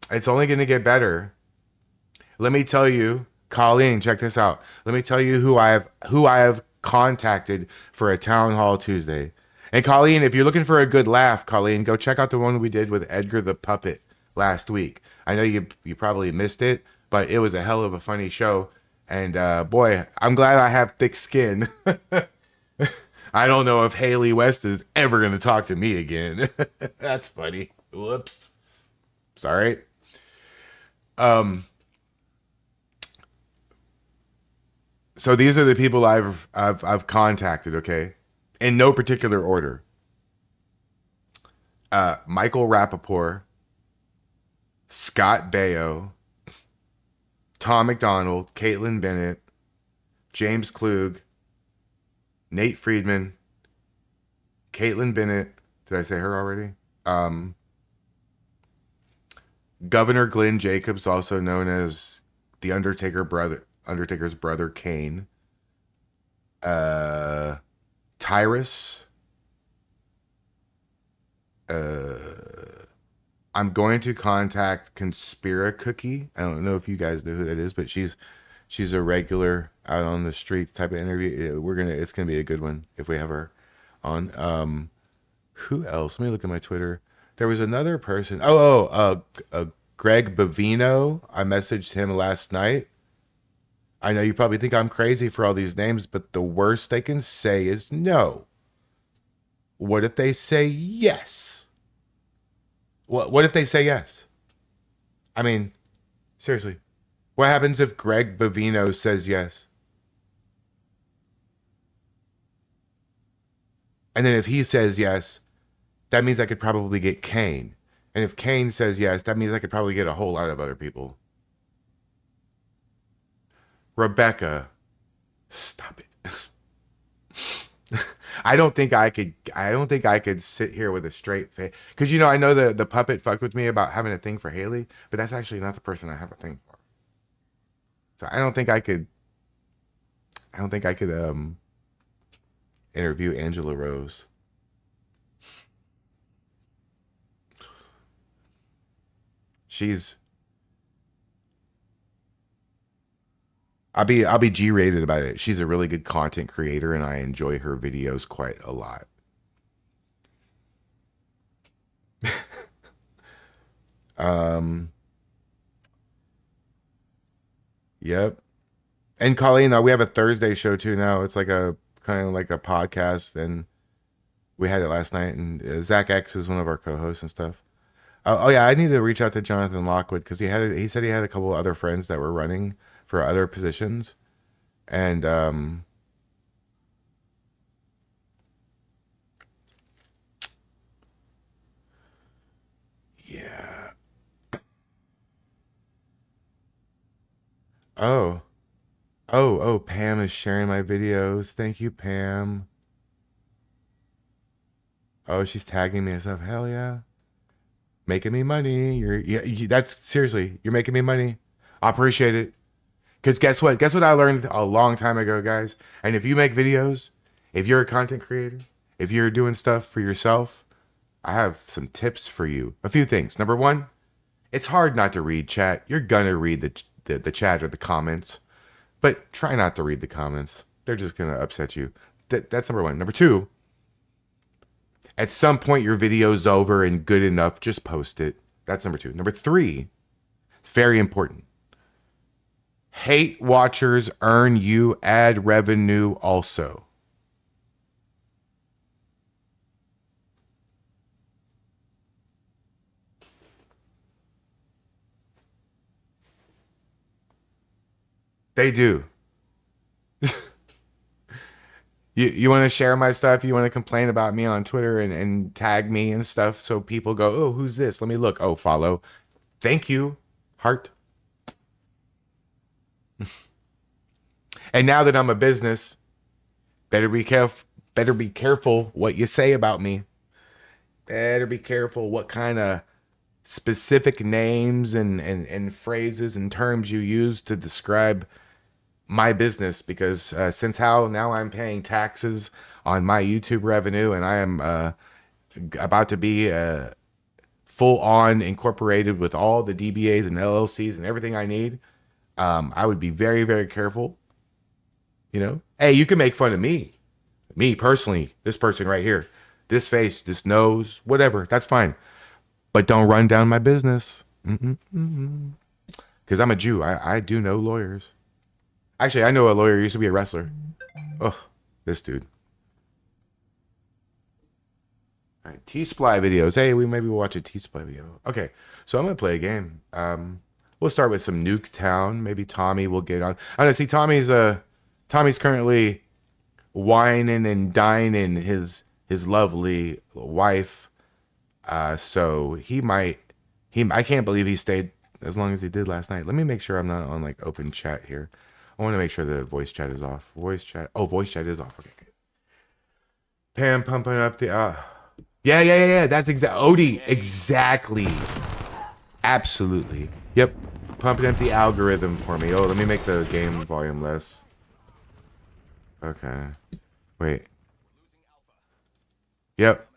Speaker 4: it's only going to get better. Let me tell you, Colleen, check this out. Let me tell you who I have contacted for a town hall Tuesday. And Colleen, if you're looking for a good laugh, Colleen, go check out the one we did with Edgar the Puppet last week. I know you probably missed it, but it was a hell of a funny show. And boy, I'm glad I have thick skin. I don't know if Haley West is ever going to talk to me again. That's funny. Whoops. Sorry. So these are the people I've contacted, okay? In no particular order. Michael Rappaport, Scott Baio, Tom McDonald, Caitlin Bennett, James Klug, Nate Friedman, Caitlin Bennett. Did I say her already? Governor Glenn Jacobs, also known as the Undertaker's brother Kane. Tyrus. I'm going to contact Conspira Cookie. I don't know if you guys know who that is, but she's a regular out on the streets type of interview. It's gonna be a good one if we have her on. Who else? Let me look at my Twitter. There was another person. Greg Bavino. I messaged him last night. I know you probably think I'm crazy for all these names, but the worst they can say is no. What if they say yes? What if they say yes? I mean, seriously. What happens if Greg Bavino says yes? And then if he says yes, that means I could probably get Kane. And if Kane says yes, that means I could probably get a whole lot of other people. Rebecca, stop it. I don't think I could sit here with a straight face. Because, I know the puppet fucked with me about having a thing for Haley, but that's actually not the person I have a thing for. So I don't think I could interview Angela Rose. I'll be G-rated about it. She's a really good content creator, and I enjoy her videos quite a lot. Yep. And Colleen, we have a Thursday show too now. It's like a kind of like a podcast, and we had it last night. And Zach X is one of our co-hosts and stuff. Oh yeah, I need to reach out to Jonathan Lockwood because he said he had a couple of other friends that were running for other positions, and yeah. Oh, Pam is sharing my videos. Thank you, Pam. Oh, she's tagging me and stuff. Hell yeah. Making me money. That's seriously, you're making me money. I appreciate it. Because guess what? Guess what I learned a long time ago, guys? And if you make videos, if you're a content creator, if you're doing stuff for yourself, I have some tips for you. A few things. Number one, it's hard not to read chat. You're gonna read the chat or the comments, but try not to read the comments. They're just gonna upset you. That's number one. Number two, at some point your video's over and good enough, just post it. That's number two. Number three, it's very important. Hate watchers earn you ad revenue also. They do. You want to share my stuff? You want to complain about me on Twitter and tag me and stuff so people go, oh, who's this? Let me look. Oh, follow. Thank you. Heart. And now that I'm a business, better be careful what you say about me. Better be careful what kind of specific names and phrases and terms you use to describe my business, because now I'm paying taxes on my YouTube revenue, and I am about to be full on incorporated with all the DBAs and LLCs and everything I need. I would be very, very careful. Hey, you can make fun of me personally, this person right here, this face, this nose, whatever. That's fine, but don't run down my business. Because I'm a Jew. I do know lawyers. Actually, I know a lawyer who used to be a wrestler. Oh, this dude. All right, T-Sply videos. Hey, maybe we'll watch a T-Sply video. Okay, so I'm going to play a game. We'll start with some Nuketown. Maybe Tommy will get on. I don't know, see, Tommy's currently whining and dining his lovely wife. So I can't believe he stayed as long as he did last night. Let me make sure I'm not on like open chat here. I want to make sure the voice chat is off. Voice chat is off. Okay, good. Pam pumping up the yeah. That's Odie. Exactly. Absolutely. Yep. Pumping up the algorithm for me. Oh, let me make the game volume less. Okay. Wait. Yep.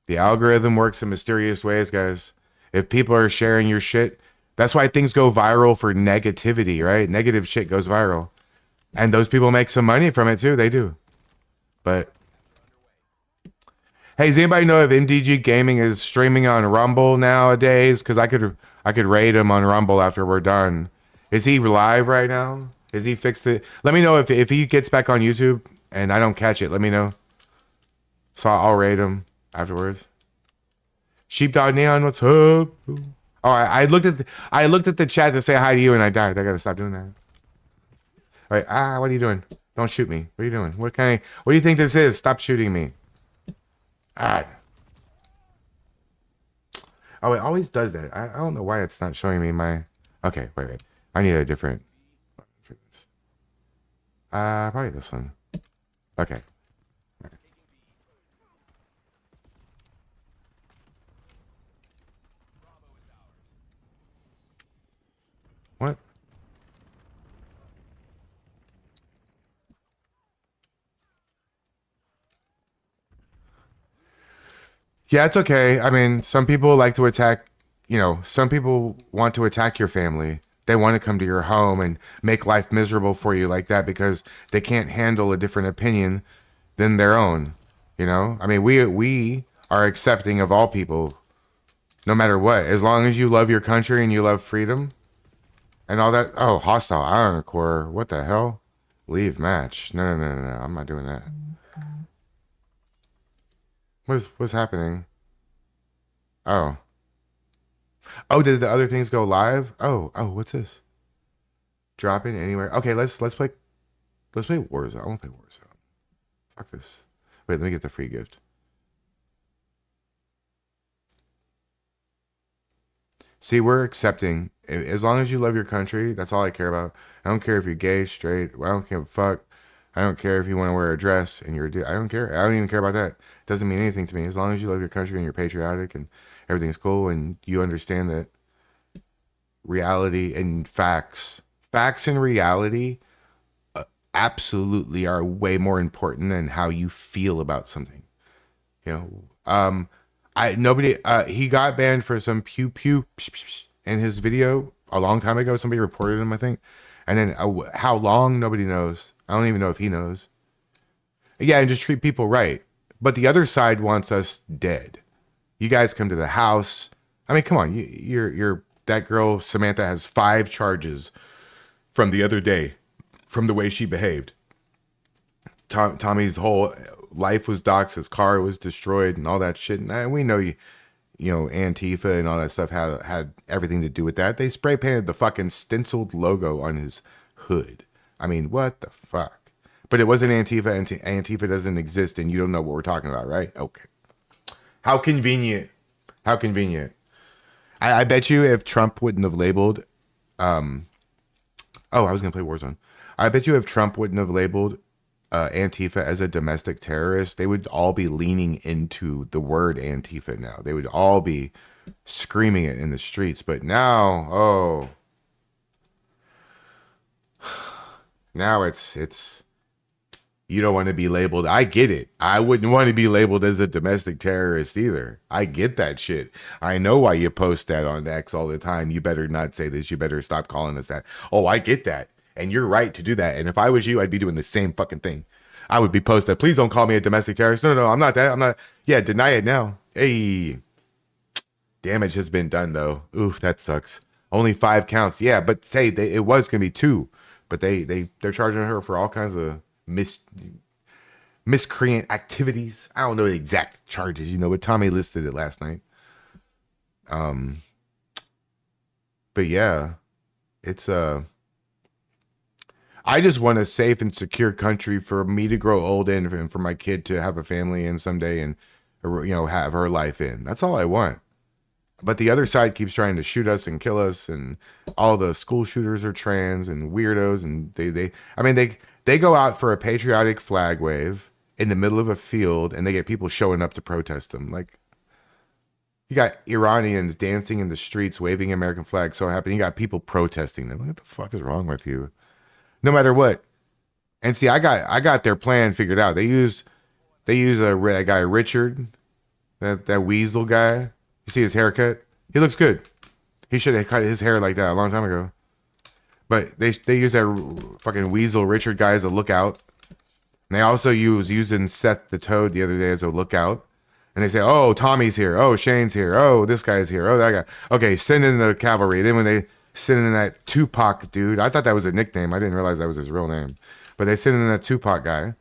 Speaker 4: The algorithm works in mysterious ways, guys. If people are sharing your shit, that's why things go viral for negativity, right? Negative shit goes viral. And those people make some money from it too. They do. But hey, does anybody know if MDG Gaming is streaming on Rumble nowadays? Because I could raid him on Rumble after we're done. Is he live right now? Is he fixed it? Let me know if he gets back on YouTube and I don't catch it. Let me know. So I'll raid him afterwards. Sheepdog Neon, what's up? Oh, I looked at the chat to say hi to you and I died. I gotta stop doing that. All right, what are you doing? Don't shoot me. What are you doing? What do you think this is? Stop shooting me. God. Oh, it always does that. I don't know why it's not showing me my... Okay, wait. I need a different... Probably this one. Okay. What? Yeah, it's okay. I mean, some people like to attack, some people want to attack your family. They want to come to your home and make life miserable for you like that because they can't handle a different opinion than their own. I mean, we are accepting of all people, no matter what. As long as you love your country and you love freedom and all that. Oh, hostile iron core. What the hell? Leave match. No. I'm not doing that. What's happening? Oh, did the other things go live? Oh, what's this? Drop in anywhere. Okay, let's play Warzone. I want to play Warzone. Fuck this. Wait, let me get the free gift. See, we're accepting. As long as you love your country, that's all I care about. I don't care if you're gay, straight. I don't give a fuck. I don't care if you want to wear a dress and you're a dude. I don't care. I don't even care about that. It doesn't mean anything to me. As long as you love your country and you're patriotic and everything's cool and you understand that reality and facts and reality absolutely are way more important than how you feel about something. He got banned for some pew pew in his video a long time ago. Somebody reported him, I think. And then how long, nobody knows. I don't even know if he knows. Yeah, and just treat people right. But the other side wants us dead. You guys come to the house. I mean, come on. You're that girl, Samantha, has 5 charges from the other day from the way she behaved. Tommy's whole life was doxxed. His car was destroyed and all that shit. And we know Antifa and all that stuff had everything to do with that. They spray painted the fucking stenciled logo on his hood. I mean, what the fuck? But it wasn't Antifa. Antifa doesn't exist, and you don't know what we're talking about, right? Okay. How convenient. How convenient. I bet you if Trump wouldn't have labeled... I was going to play Warzone. I bet you if Trump wouldn't have labeled Antifa as a domestic terrorist, they would all be leaning into the word Antifa now. They would all be screaming it in the streets. But now, now it's you don't want to be labeled. I get it. I wouldn't want to be labeled as a domestic terrorist either. I get that shit. I know why you post that on X all the time. You better not say this. You better stop calling us that. Oh, I get that. And you're right to do that. And if I was you, I'd be doing the same fucking thing. I would be posting, please don't call me a domestic terrorist. No, I'm not that. I'm not. Yeah, deny it now. Hey, damage has been done though. Oof, that sucks. Only 5 counts. Yeah, but say it was gonna be 2, but they're charging her for all kinds of miscreant activities. I don't know the exact charges, but Tommy listed it last night. But yeah, it's I just want a safe and secure country for me to grow old in and for my kid to have a family in someday and, have her life in. That's all I want. But the other side keeps trying to shoot us and kill us, and all the school shooters are trans and weirdos. And they go out for a patriotic flag wave in the middle of a field and they get people showing up to protest them. Like, You got Iranians dancing in the streets, waving American flags, so happy. You got people protesting them. What the fuck is wrong with you? No matter what. And see, I got their plan figured out. They use that guy Richard, that weasel guy. You see his haircut? He looks good. He should have cut his hair like that a long time ago. But they use that fucking weasel Richard guy as a lookout. And they also using Seth the Toad the other day as a lookout. And they say, oh, Tommy's here. Oh, Shane's here. Oh, this guy's here. Oh, that guy. Okay, send in the cavalry. Then when they send in that Tupac dude, I thought that was a nickname. I didn't realize that was his real name. But they send in that Tupac guy.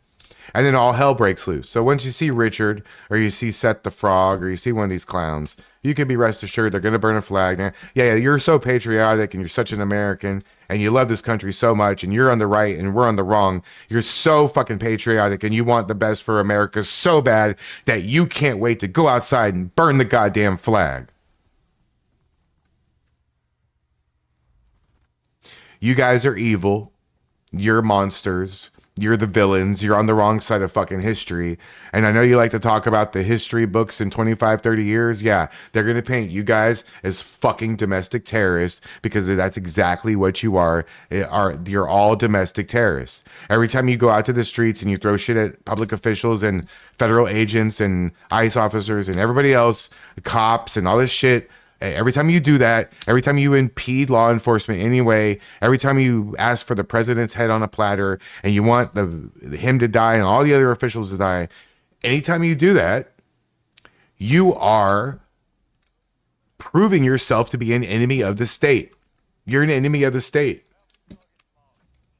Speaker 4: And then all hell breaks loose. So once you see Richard, or you see Seth the Frog, or you see one of these clowns, you can be rest assured they're going to burn a flag. Yeah, you're so patriotic, and you're such an American, and you love this country so much, and you're on the right, and we're on the wrong. You're so fucking patriotic, and you want the best for America so bad that you can't wait to go outside and burn the goddamn flag. You guys are evil. You're monsters. You're the villains. You're on the wrong side of fucking history. And I know you like to talk about the history books in 25, 30 years. Yeah, they're going to paint you guys as fucking domestic terrorists because that's exactly what you are. You're all domestic terrorists. Every time you go out to the streets and you throw shit at public officials and federal agents and ICE officers and everybody else, cops and all this shit, every time you do that, every time you impede law enforcement anyway, every time you ask for the president's head on a platter and you want him to die and all the other officials to die, anytime you do that, you are proving yourself to be an enemy of the state. You're an enemy of the state.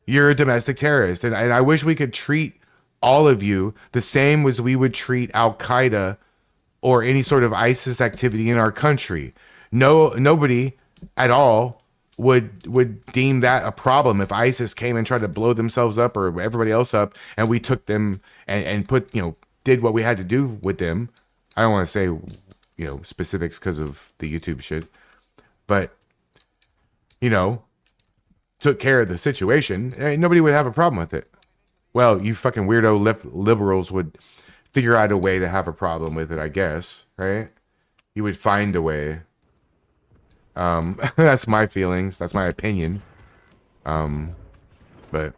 Speaker 4: You're a domestic terrorist. And I wish we could treat all of you the same as we would treat Al-Qaeda or any sort of ISIS activity in our country. Nobody at all would deem that a problem if ISIS came and tried to blow themselves up or everybody else up, and we took them and put, did what we had to do with them. I don't want to say, specifics because of the YouTube shit, but, took care of the situation, and nobody would have a problem with it. Well, you fucking weirdo liberals would figure out a way to have a problem with it, I guess, right? You would find a way. That's my feelings. That's my opinion. But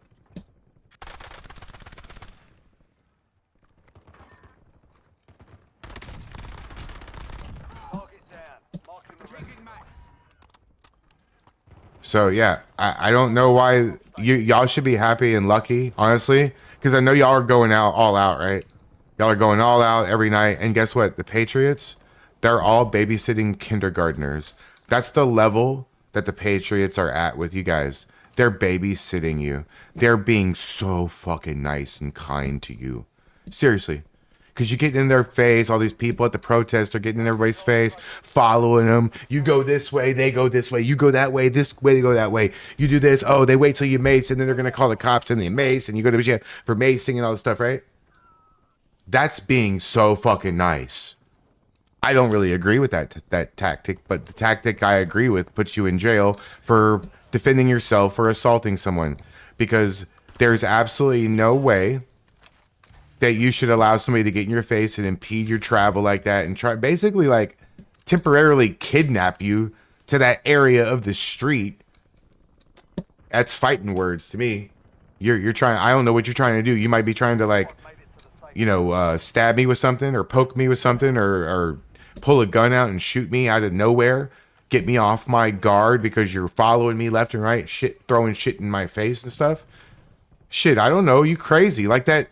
Speaker 4: so yeah, I don't know why y'all should be happy and lucky, honestly, because I know y'all are going out all out, right? Y'all are going all out every night, and guess what? The Patriots, they're all babysitting kindergartners. That's the level that the Patriots are at with you guys. They're babysitting you. They're being so fucking nice and kind to you. Seriously. Because you get in their face, all these people at the protest are getting in everybody's face, following them. You go this way, they go this way. You go that way, this way, they go that way. You do this, oh, they wait till you mace, and then they're going to call the cops and they mace, and you go to jail for macing and all this stuff, right? That's being so fucking nice. I don't really agree with that tactic, but the tactic I agree with puts you in jail for defending yourself or assaulting someone, because there's absolutely no way that you should allow somebody to get in your face and impede your travel like that and try basically like temporarily kidnap you to that area of the street. That's fighting words to me. You're trying, I don't know what you're trying to do. You might be trying to like, stab me with something or poke me with something or pull a gun out and shoot me out of nowhere, get me off my guard because you're following me left and right, throwing shit in my face and stuff. Shit, I don't know. You crazy. Like that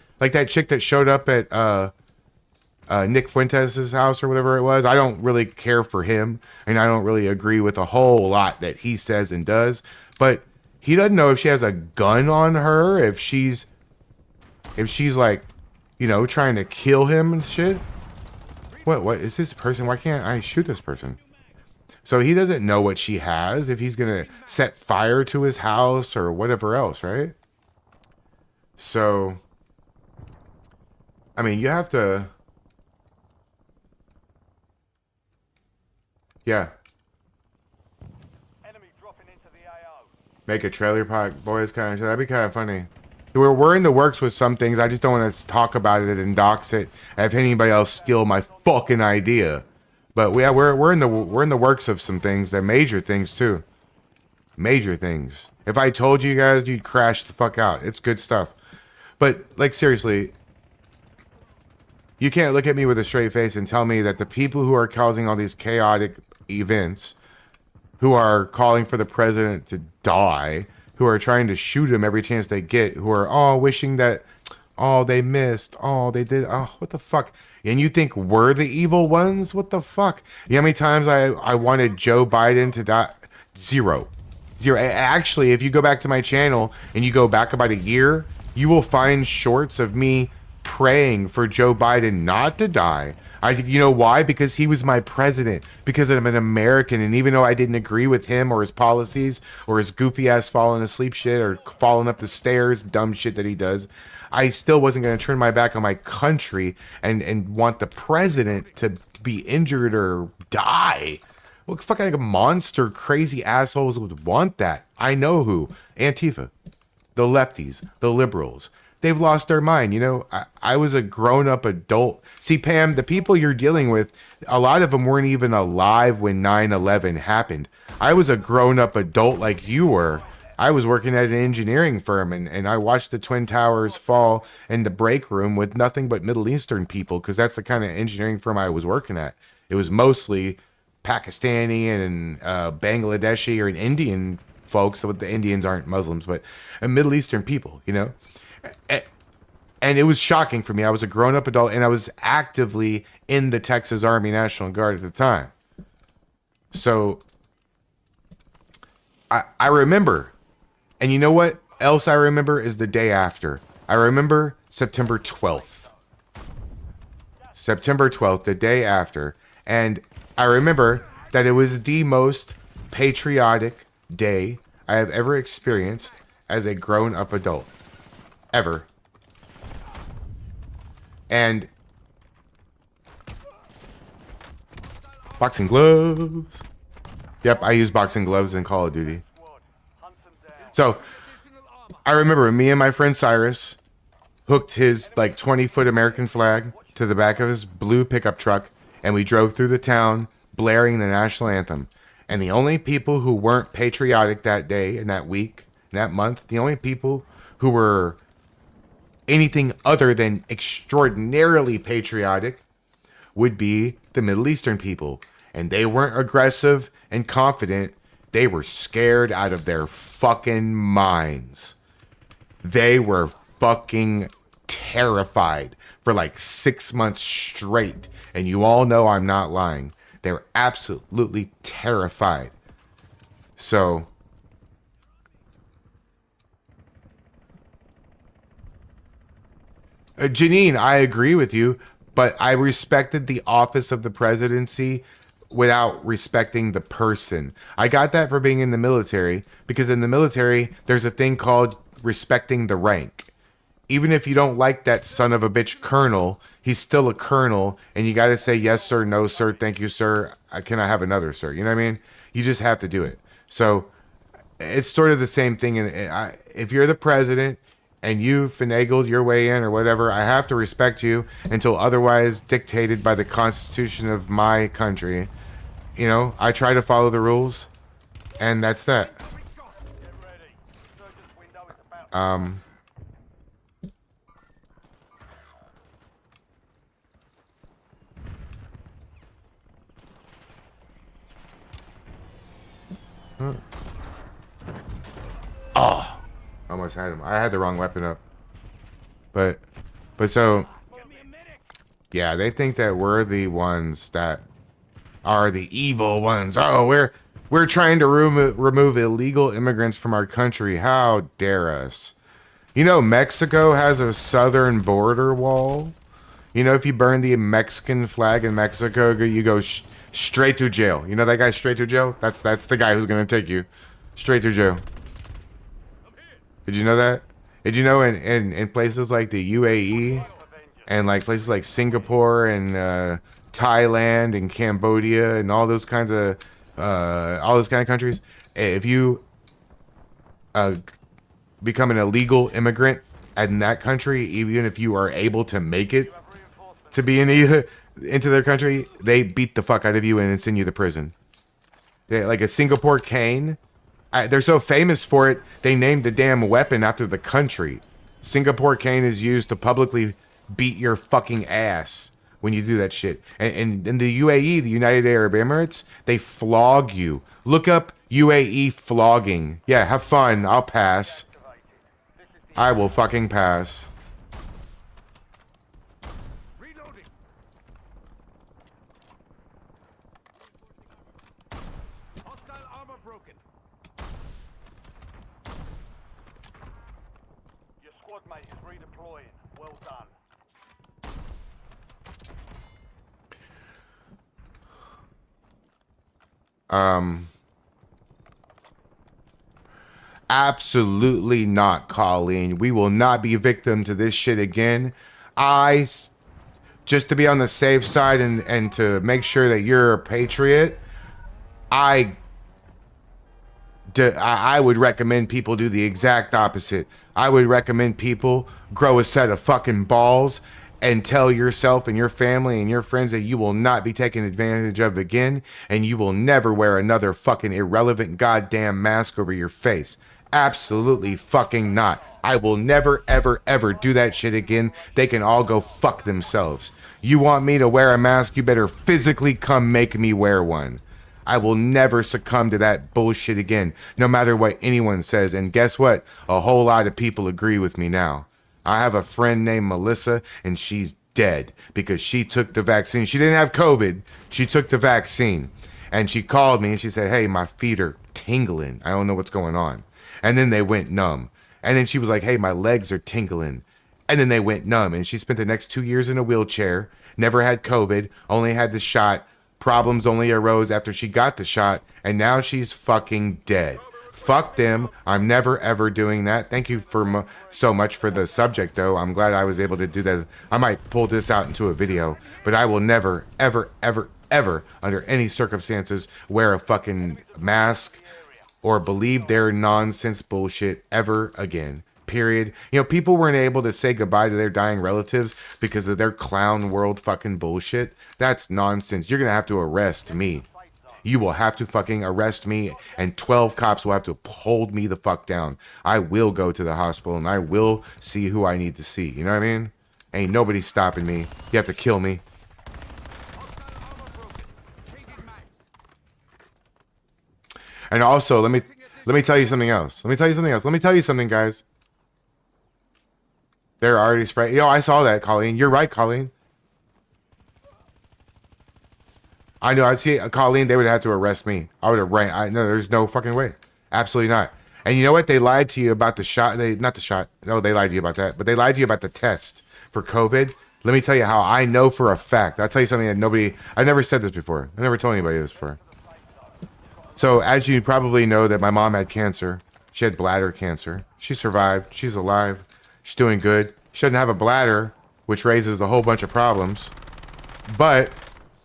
Speaker 4: chick that showed up at Nick Fuentes' house or whatever it was. I don't really care for him, and I don't really agree with a whole lot that he says and does, but he doesn't know if she has a gun on her, if she's like, trying to kill him and shit. What is this person? Why can't I shoot this person? So he doesn't know what she has, if he's going to set fire to his house or whatever else, right? So, I mean, you have to... Yeah. Make a trailer park boys kind of shit. That'd be kind of funny. We're in the works with some things. I just don't want to talk about it and dox it. If anybody else steal my fucking idea. But we're in the works of some things, that major things too. Major things. If I told you guys, you'd crash the fuck out. It's good stuff. But like seriously, you can't look at me with a straight face and tell me that the people who are causing all these chaotic events, who are calling for the president to die, who are trying to shoot him every chance they get, who are all wishing that, oh, they missed, oh, they did, oh, what the fuck? And you think we're the evil ones? What the fuck? You know how many times I wanted Joe Biden to die? Zero. Actually, if you go back to my channel and you go back about a year, you will find shorts of me praying for Joe Biden not to die. You know why? Because he was my president. Because I'm an American, and even though I didn't agree with him or his policies or his goofy ass falling asleep shit or falling up the stairs, dumb shit that he does, I still wasn't going to turn my back on my country and want the president to be injured or die. What fucking like a monster, crazy assholes would want that? I know who. Antifa, the lefties, the liberals. They've lost their mind. You know, I was a grown-up adult. See, Pam, the people you're dealing with, a lot of them weren't even alive when 9/11 happened. I was a grown-up adult like you were. I was working at an engineering firm, and I watched the Twin Towers fall in the break room with nothing but Middle Eastern people, because that's the kind of engineering firm I was working at. It was mostly Pakistani and Bangladeshi or Indian folks. So the Indians aren't Muslims, but Middle Eastern people, you know? And it was shocking for me. I was a grown-up adult, and I was actively in the Texas Army National Guard at the time. So I remember. And you know what else I remember is the day after. I remember September 12th. September 12th, the day after. And I remember that it was the most patriotic day I have ever experienced as a grown-up adult. Ever. And boxing gloves. Yep, I use boxing gloves in Call of Duty. So I remember me and my friend Cyrus hooked his like 20-foot American flag to the back of his blue pickup truck, and we drove through the town blaring the national anthem. And the only people who weren't patriotic that day and that week, that month, the only people who were anything other than extraordinarily patriotic would be the Middle Eastern people. And they weren't aggressive and confident. They were scared out of their fucking minds. They were fucking terrified for like 6 months straight. And you all know I'm not lying. They were absolutely terrified. So Janine, I agree with you, but I respected the office of the presidency without respecting the person. I got that for being in the military, because in the military, there's a thing called respecting the rank. Even if you don't like that son of a bitch colonel, he's still a colonel, and you got to say yes, sir, no, sir, thank you, sir. Can I have another, sir? You know what I mean? You just have to do it. So it's sort of the same thing. If you're the president and you finagled your way in or whatever, I have to respect you until otherwise dictated by the Constitution of my country. You know, I try to follow the rules, and that's that. Oh, almost had him. I had the wrong weapon up. But so, yeah, they think that we're the ones that are the evil ones. Oh, we're trying to remove illegal immigrants from our country. How dare us? You know, Mexico has a southern border wall. You know, if you burn the Mexican flag in Mexico, you go straight to jail. You know that guy straight to jail? That's the guy who's going to take you straight to jail. Did you know that? Did you know in places like the UAE and like places like Singapore and Thailand and Cambodia and all those kinds of countries, if you become an illegal immigrant in that country, even if you are able to make it to be into their country, they beat the fuck out of you and then send you to prison. Like a Singapore cane. They're so famous for it, they named the damn weapon after the country. Singapore cane is used to publicly beat your fucking ass when you do that shit. And in the UAE, the United Arab Emirates, they flog you. Look up UAE flogging. Yeah, have fun. I'll pass. I will fucking pass.
Speaker 5: Reloading. Hostile armor broken.
Speaker 7: Your squad mate is redeploying. Well done.
Speaker 4: Absolutely not, Colleen. We will not be victim to this shit again. Just to be on the safe side and to make sure that you're a patriot, I would recommend people do the exact opposite. I would recommend people grow a set of fucking balls and tell yourself and your family and your friends that you will not be taken advantage of again, and you will never wear another fucking irrelevant goddamn mask over your face. Absolutely fucking not. I will never, ever, ever do that shit again. They can all go fuck themselves. You want me to wear a mask, you better physically come make me wear one. I will never succumb to that bullshit again, no matter what anyone says. And guess what? A whole lot of people agree with me now. I have a friend named Melissa, and she's dead because she took the vaccine. She didn't have COVID. She took the vaccine. And she called me and she said, hey, my feet are tingling. I don't know what's going on. And then they went numb. And then she was like, hey, my legs are tingling. And then they went numb. And she spent the next 2 years in a wheelchair, never had COVID, only had the shot. Problems only arose after she got the shot. And now she's fucking dead. Fuck them. I'm never, ever doing that. Thank you for so much for the subject, though. I'm glad I was able to do that. I might pull this out into a video, but I will never, ever, ever, ever, under any circumstances, wear a fucking mask or believe their nonsense bullshit ever again. Period. You know, people weren't able to say goodbye to their dying relatives because of their clown world fucking bullshit. That's nonsense. You're going to have to arrest me. You will have to fucking arrest me, and 12 cops will have to hold me the fuck down. I will go to the hospital, and I will see who I need to see. You know what I mean? Ain't nobody stopping me. You have to kill me. And also, let me tell you something else. Let me tell you something, guys. They're already spraying. Yo, I saw that, Colleen. You're right, Colleen. I know. I see Colleen. They would have to arrest me. I would have ran. I know. There's no fucking way. Absolutely not. And you know what? They lied to you about the shot. Not the shot. No, they lied to you about that. But they lied to you about the test for COVID. Let me tell you how I know for a fact. I'll tell you something that nobody. I never said this before. I never told anybody this before. So as you probably know, that my mom had cancer. She had bladder cancer. She survived. She's alive. She's doing good. She doesn't have a bladder, which raises a whole bunch of problems. But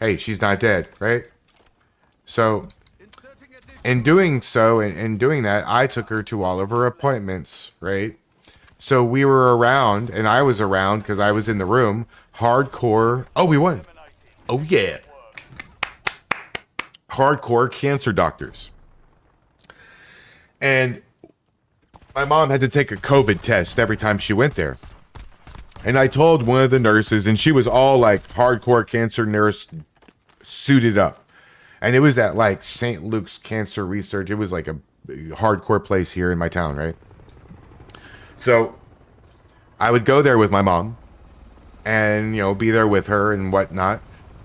Speaker 4: hey, she's not dead, right? So, in doing so, in doing that, I took her to all of her appointments, right? So we were around, and I was around because I was in the room. Hardcore. Oh, we won. Oh, yeah. Hardcore cancer doctors. And my mom had to take a COVID test every time she went there. And I told one of the nurses, and she was all like hardcore cancer nurse suited up. And it was at like St. Luke's Cancer Research. It was like a hardcore place here in my town, right? So I would go there with my mom and, you know, be there with her and whatnot.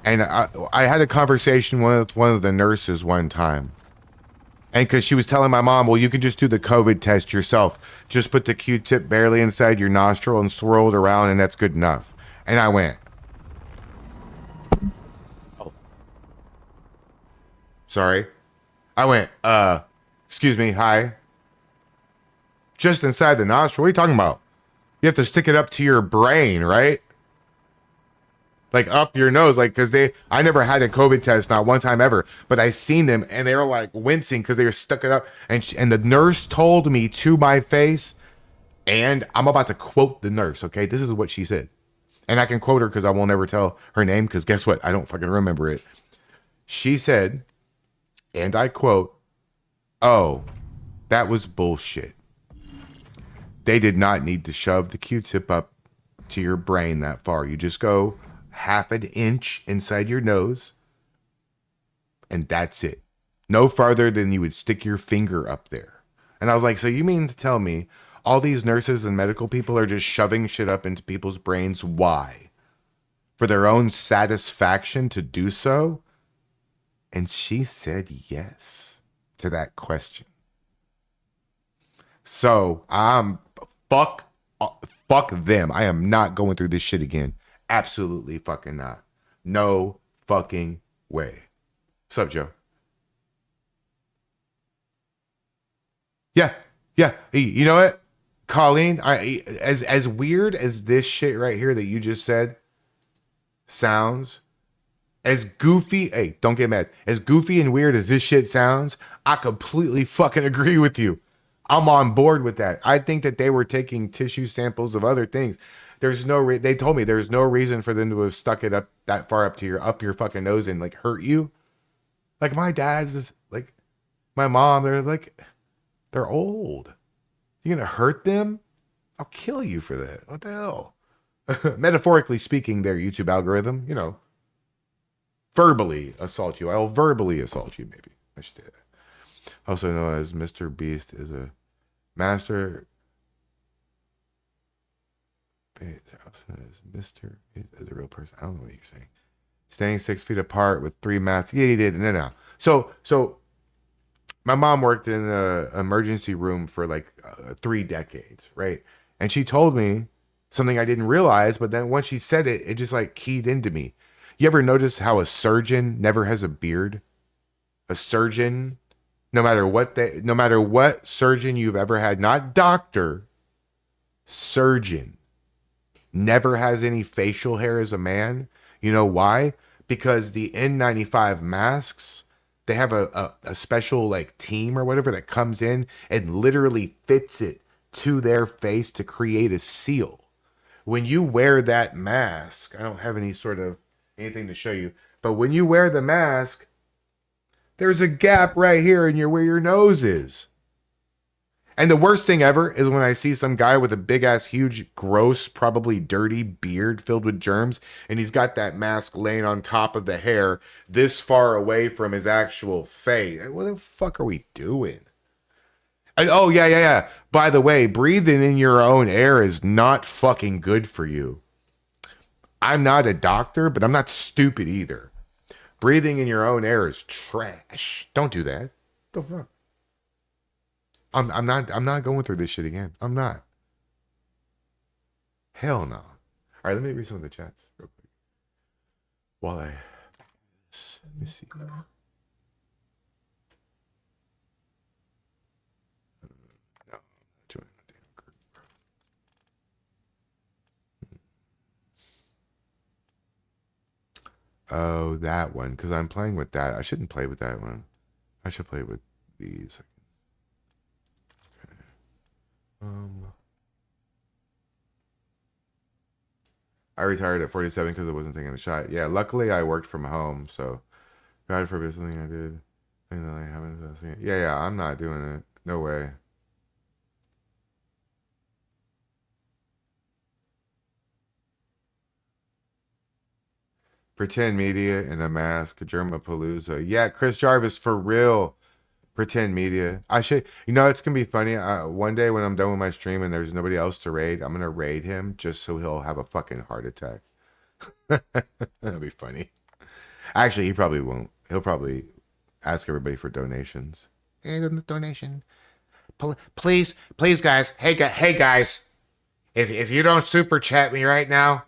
Speaker 4: And I had a conversation with one of the nurses one time. And because she was telling my mom, well, you can just do the COVID test yourself. Just put the Q-tip barely inside your nostril and swirl it around, and that's good enough. And I went, oh, sorry. I went, excuse me, hi. Just inside the nostril? What are you talking about? You have to stick it up to your brain, right? Like up your nose, like, because I never had a COVID test, not one time ever, but I seen them and they were like wincing because they were stuck it up. And the nurse told me to my face, and I'm about to quote the nurse, okay? This is what she said. And I can quote her because I won't ever tell her name because guess what? I don't fucking remember it. She said, and I quote, "Oh, that was bullshit. They did not need to shove the Q-tip up to your brain that far. You just go half an inch inside your nose, and that's it. No farther than you would stick your finger up there." And I was like, so you mean to tell me all these nurses and medical people are just shoving shit up into people's brains? Why? For their own satisfaction to do so? And she said yes to that question. So fuck them. I am not going through this shit again. Absolutely fucking not. No fucking way. What's up, Joe? Yeah. You know what, Colleen? As weird as this shit right here that you just said sounds, as goofy. Hey, don't get mad. As goofy and weird as this shit sounds, I completely fucking agree with you. I'm on board with that. I think that they were taking tissue samples of other things. There's no they told me there's no reason for them to have stuck it up that far up your fucking nose and like hurt you. Like my dad's like my mom, they're old. You gonna hurt them? I'll kill you for that. What the hell? Metaphorically speaking, their YouTube algorithm, verbally assault you. I'll verbally assault you, maybe. I should do that. Also known as Mr. Beast is a master. Also known as Mr. is a real person. I don't know what you're saying. Staying 6 feet apart with 3 masks. Yeah, he did. No. So my mom worked in an emergency room for like 3 decades, right? And she told me something I didn't realize, but then once she said it, it just like keyed into me. You ever notice how a surgeon never has a beard? A surgeon, no matter what surgeon you've ever had, not doctor, surgeon, never has any facial hair as a man. You know why? Because the N95 masks, they have a special like team or whatever that comes in and literally fits it to their face to create a seal. When you wear that mask, I don't have anything to show you, but when you wear the mask, there's a gap right here where your nose is. And the worst thing ever is when I see some guy with a big ass, huge, gross, probably dirty beard filled with germs, and he's got that mask laying on top of the hair this far away from his actual face. What the fuck are we doing? And, oh, yeah. By the way, breathing in your own air is not fucking good for you. I'm not a doctor, but I'm not stupid either. Breathing in your own air is trash. Don't do that. What the fuck? I'm not going through this shit again. I'm not. Hell no. All right, let me read some of the chats real quick. Let me see. No, join the damn group. Oh, that one. Because I'm playing with that. I shouldn't play with that one. I should play with these. I retired at 47 because I wasn't taking a shot. Yeah, luckily I worked from home, so God forbid something I did. And then I haven't seen it. Yeah, I'm not doing it. No way. Pretend media in a mask, Germapalooza. Yeah, Chris Jarvis, for real. Pretend media. I should, it's gonna be funny. One day when I'm done with my stream and there's nobody else to raid, I'm gonna raid him just so he'll have a fucking heart attack. That'll be funny. Actually, he probably won't. He'll probably ask everybody for donations. Hey, donation. Please, guys. Hey, guys. If you don't super chat me right now,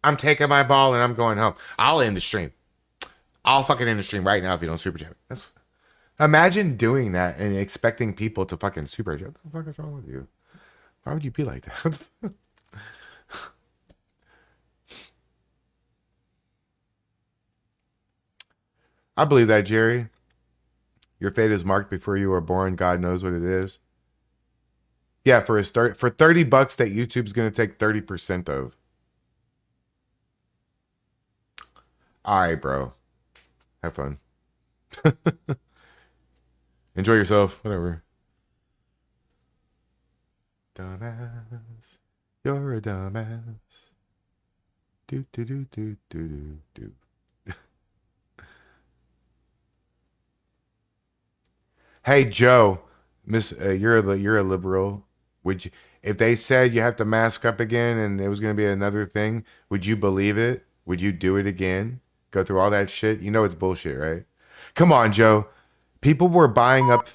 Speaker 4: I'm taking my ball and I'm going home. I'll end the stream. I'll fucking end the stream right now if you don't super chat me. Imagine doing that and expecting people to fucking super chat. What the fuck is wrong with you? Why would you be like that? I believe that, Jerry. Your fate is marked before you were born. God knows what it is. Yeah, for $30 that YouTube's going to take 30% of. All right, bro. Have fun. Enjoy yourself. Whatever. Dumbass. You're a dumbass. Do do do do do do do. Hey Joe, you're a liberal. Would you, if they said you have to mask up again and it was going to be another thing, would you believe it? Would you do it again? Go through all that shit? You know it's bullshit, right? Come on, Joe. People were buying up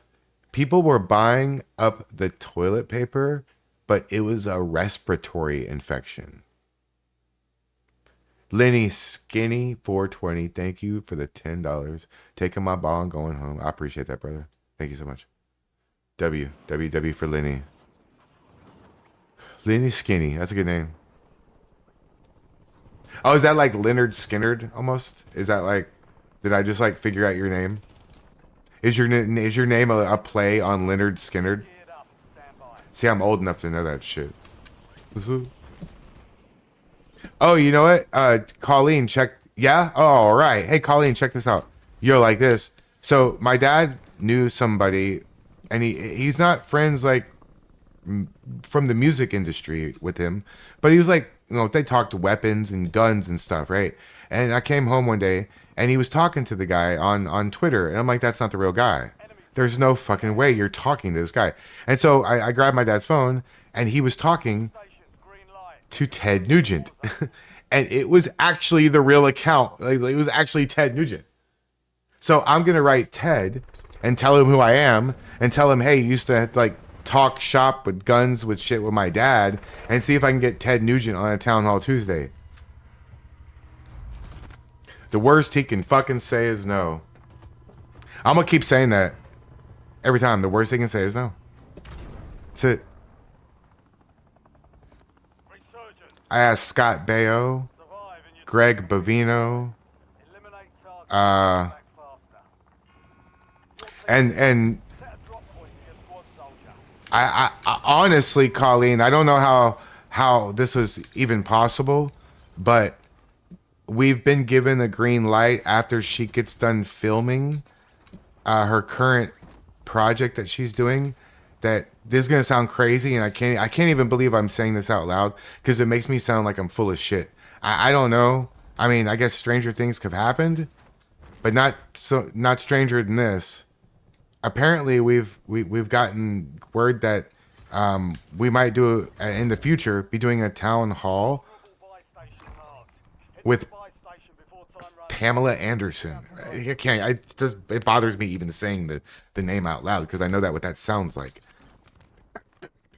Speaker 4: the toilet paper, but it was a respiratory infection. Lenny Skinny 420, thank you for the $10. Taking my ball and going home. I appreciate that, brother. Thank you so much. W for Lenny. Lenny Skinny. That's a good name. Oh, is that like Leonard Skinnerd almost? Is that like, did I just like figure out your name? Is your name a play on Leonard Skinnerd? See, I'm old enough to know that shit. Oh, you know what? Colleen, check. Yeah? Oh, all right. Hey, Colleen, check this out. You're like this. So my dad knew somebody, and he's not friends like from the music industry with him, but he was like, you know, they talked weapons and guns and stuff, right? And I came home one day and he was talking to the guy on Twitter, and I'm like, that's not the real guy. There's no fucking way you're talking to this guy. And so I grabbed my dad's phone, and he was talking to Ted Nugent. And it was actually the real account. Like, it was actually Ted Nugent. So I'm going to write Ted and tell him who I am and tell him, hey, you used to like talk shop with guns with shit with my dad, and see if I can get Ted Nugent on a Town Hall Tuesday. The worst he can fucking say is no. I'm going to keep saying that every time. The worst he can say is no. That's it. I asked Scott Baio, Greg Bavino, and I honestly, Colleen, I don't know how this was even possible, but we've been given a green light after she gets done filming her current project that she's doing. That this is gonna sound crazy, and I can't even believe I'm saying this out loud because it makes me sound like I'm full of shit. I don't know. I mean, I guess stranger things could have happened, but not stranger than this. Apparently, we've gotten word that we might do in the future be doing a town hall with Pamela Anderson. It bothers me even saying the name out loud because I know what that sounds like.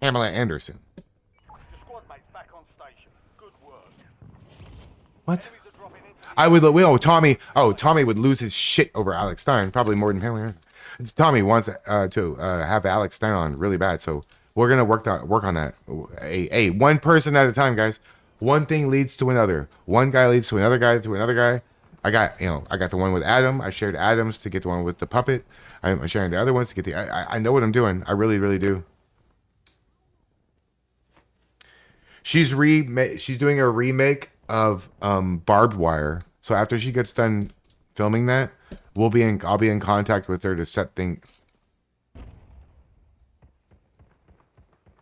Speaker 4: Pamela Anderson. What? Tommy would lose his shit over Alex Stein, probably more than Pamela Anderson. Tommy wants to have Alex Stein on really bad, so we're gonna work on that. Hey, one person at a time, guys. One thing leads to another. One guy leads to another guy to another guy. I got the one with Adam. I shared Adam's to get the one with the puppet. I'm sharing the other ones to get the. I know what I'm doing. I really, really do. She's doing a remake of Barbed Wire. So after she gets done filming that, I'll be in contact with her to set things.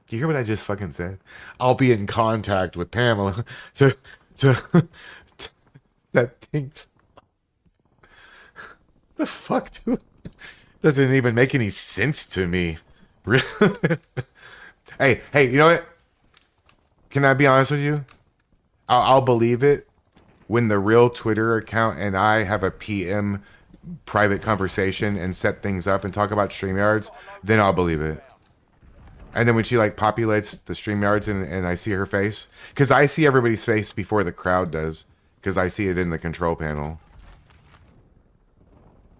Speaker 4: Do you hear what I just fucking said? I'll be in contact with Pamela to set things. The fuck, dude? Doesn't even make any sense to me. Really? Hey, you know what? Can I be honest with you? I'll believe it when the real Twitter account and I have a PM private conversation and set things up and talk about StreamYards. Then I'll believe it. And then when she like populates the StreamYards and I see her face, because I see everybody's face before the crowd does, because I see it in the control panel.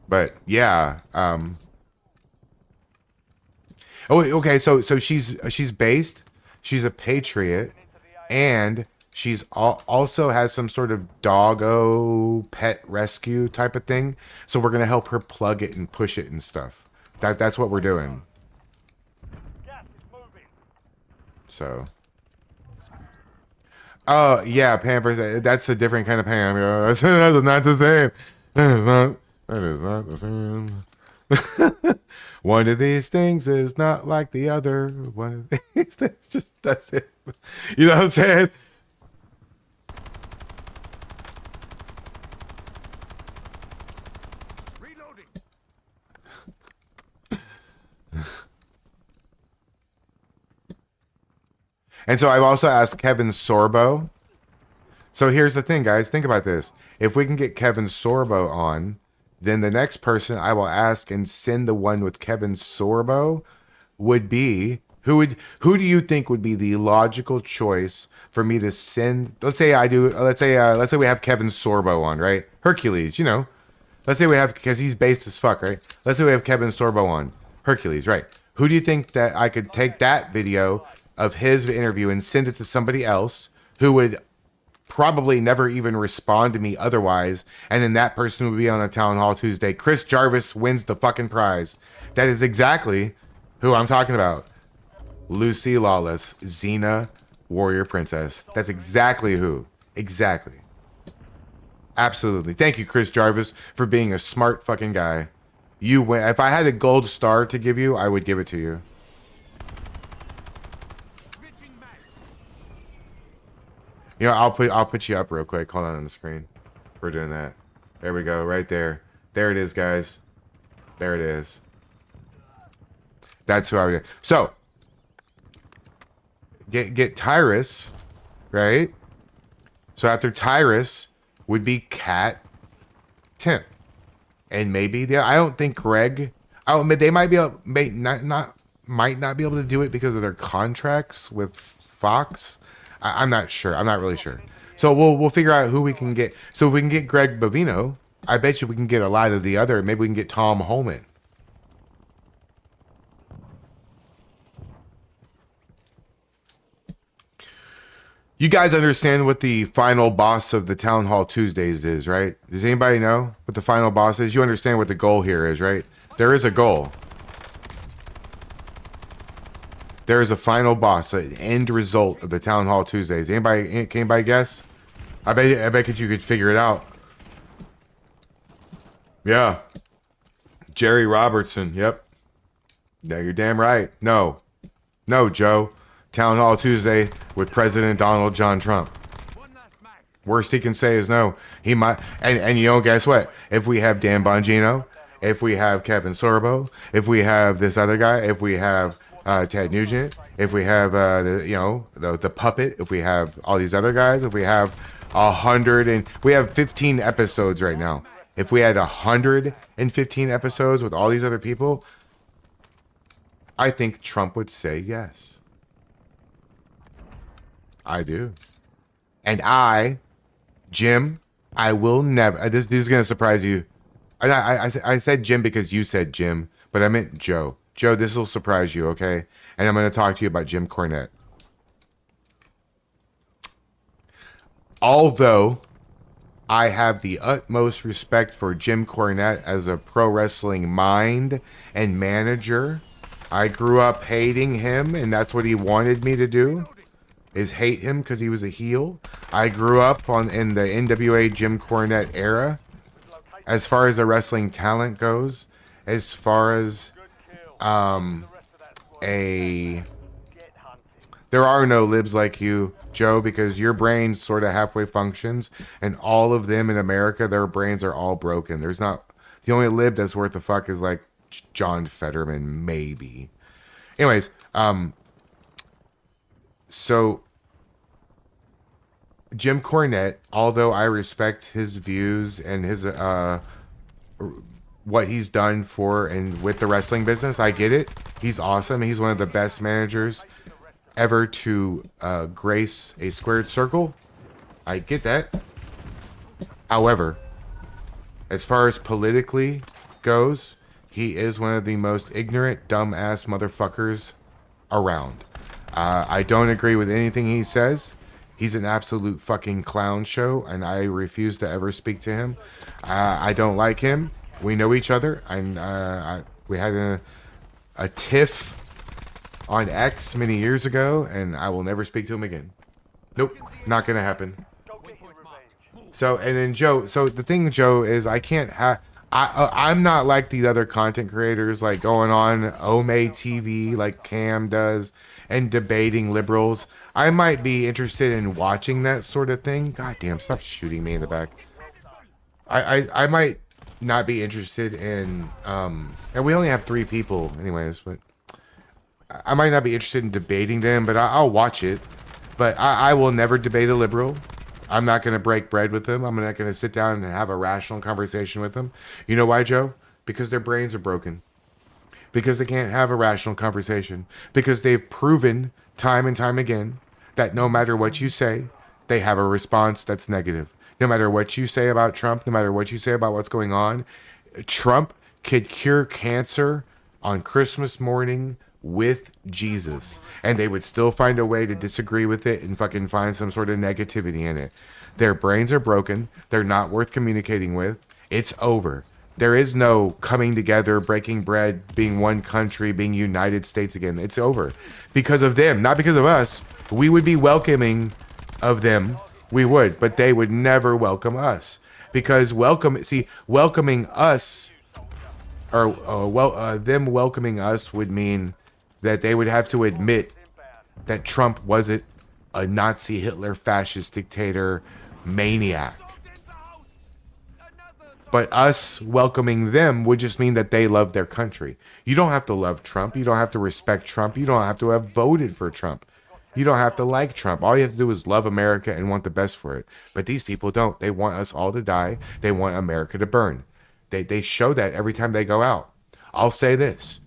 Speaker 4: But yeah. Oh, okay. So she's based. She's a patriot, and she's also has some sort of doggo pet rescue type of thing. So we're gonna help her plug it and push it and stuff. That's what we're doing. So, Oh yeah, Pampers. That's a different kind of Pam. That's not the same. That is not. That is not the same. One of these things is not like the other. One of these things just that's it. You know what I'm saying?
Speaker 5: Reloading.
Speaker 4: And so I've also asked Kevin Sorbo. So here's the thing, guys. Think about this. If we can get Kevin Sorbo on, then the next person I will ask and send the one with Kevin Sorbo would be who do you think would be the logical choice for me to send? Let's say we have Kevin Sorbo on, right? Hercules, you know. Let's say we have, because he's based as fuck, right? Let's say we have Kevin Sorbo on. Hercules, right? Who do you think that I could take that video of his interview and send it to somebody else who would probably never even respond to me otherwise, and then that person would be on a Town Hall Tuesday? Chris Jarvis wins the fucking prize. That is exactly who I'm talking about. Lucy Lawless, Xena, Warrior Princess. That's exactly who. Exactly. Absolutely. Thank you, Chris Jarvis, for being a smart fucking guy. You win. If I had a gold star to give you, I would give it to you.
Speaker 5: Switching mags.
Speaker 4: You know, I'll put you up real quick. Hold on the screen. We're doing that. There we go. Right there. There it is, guys. There it is. That's who I would. So get Tyrus, right? So after Tyrus would be Cat, Tim, and maybe I don't think Greg. They might be able, might not be able to do it because of their contracts with Fox. I'm not sure. I'm not really sure. So we'll figure out who we can get. So if we can get Greg Bovino, I bet you we can get a lot of the other. Maybe we can get Tom Holman. You guys understand what the final boss of the Town Hall Tuesdays is, right? Does anybody know what the final boss is? You understand what the goal here is, right? There is a goal. There is a final boss, an end result of the Town Hall Tuesdays. Can anybody guess? I bet you could figure it out. Yeah. Jerry Robertson, yep. Yeah, you're damn right. No, Joe. Town Hall Tuesday with President Donald John Trump.
Speaker 5: One last mag.
Speaker 4: Worst he can say is no. He might, and you know, guess what? If we have Dan Bongino, if we have Kevin Sorbo, if we have this other guy, if we have Ted Nugent, if we have the puppet, if we have all these other guys, if we have 100 and we have 15 episodes right now. If we had 115 episodes with all these other people, I think Trump would say yes. I do. And Jim, I will never. This is going to surprise you. I said Jim because you said Jim, but I meant Joe. Joe, this will surprise you, okay? And I'm going to talk to you about Jim Cornette. Although I have the utmost respect for Jim Cornette as a pro wrestling mind and manager, I grew up hating him, and that's what he wanted me to do. Is hate him because he was a heel. I grew up in the NWA Jim Cornette era. As far as the wrestling talent goes, as far as there are no libs like you, Joe, because your brain sort of halfway functions, and all of them in America, their brains are all broken. There's not, the only lib that's worth the fuck is like John Fetterman, maybe. Anyways, so Jim Cornette, although I respect his views and his what he's done for and with the wrestling business, I get it. He's awesome. He's one of the best managers ever to grace a squared circle. I get that. However, as far as politically goes, he is one of the most ignorant, dumbass motherfuckers around. I don't agree with anything he says. He's an absolute fucking clown show, and I refuse to ever speak to him. I don't like him. We know each other. We had a tiff on X many years ago, and I will never speak to him again. Nope, not gonna happen.
Speaker 7: Go get your revenge.
Speaker 4: So, and then Joe, so the thing, Joe, is I can't have, I'm not like these other content creators like going on Ome TV like Cam does and debating liberals. I might be interested in watching that sort of thing. God damn, stop shooting me in the back. I might not be interested in, and we only have 3 people anyways, but I might not be interested in debating them, but I'll watch it. But I will never debate a liberal. I'm not going to break bread with them. I'm not going to sit down and have a rational conversation with them. You know why, Joe? Because their brains are broken. Because they can't have a rational conversation. Because they've proven time and time again that no matter what you say, they have a response that's negative. No matter what you say about Trump, no matter what you say about what's going on, Trump could cure cancer on Christmas morning with Jesus, and they would still find a way to disagree with it and fucking find some sort of negativity in it. Their brains are broken. They're not worth communicating with. It's over. There is no coming together, breaking bread, being one country, being United States again. It's over because of them, not because of us. We would be welcoming of them. We would, but they would never welcome us because welcoming us or them welcoming us would mean that they would have to admit that Trump wasn't a Nazi, Hitler, fascist, dictator, maniac. But us welcoming them would just mean that they love their country. You don't have to love Trump. You don't have to respect Trump. You don't have to have voted for Trump. You don't have to like Trump. All you have to do is love America and want the best for it. But these people don't. They want us all to die. They want America to burn. They show that every time they go out. I'll say this.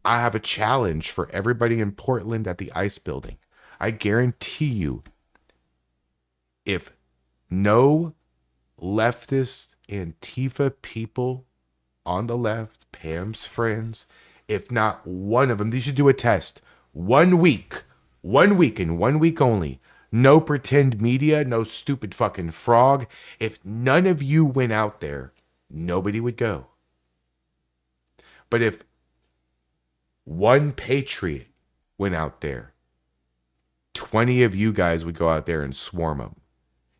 Speaker 4: I have a challenge for everybody in Portland at the ICE building. I guarantee you, if no leftist Antifa people on the left, Pam's friends, if not one of them, they should do a test. 1 week and 1 week only. No pretend media, no stupid fucking frog. If none of you went out there, nobody would go. But if one patriot went out there, 20 of you guys would go out there and swarm them.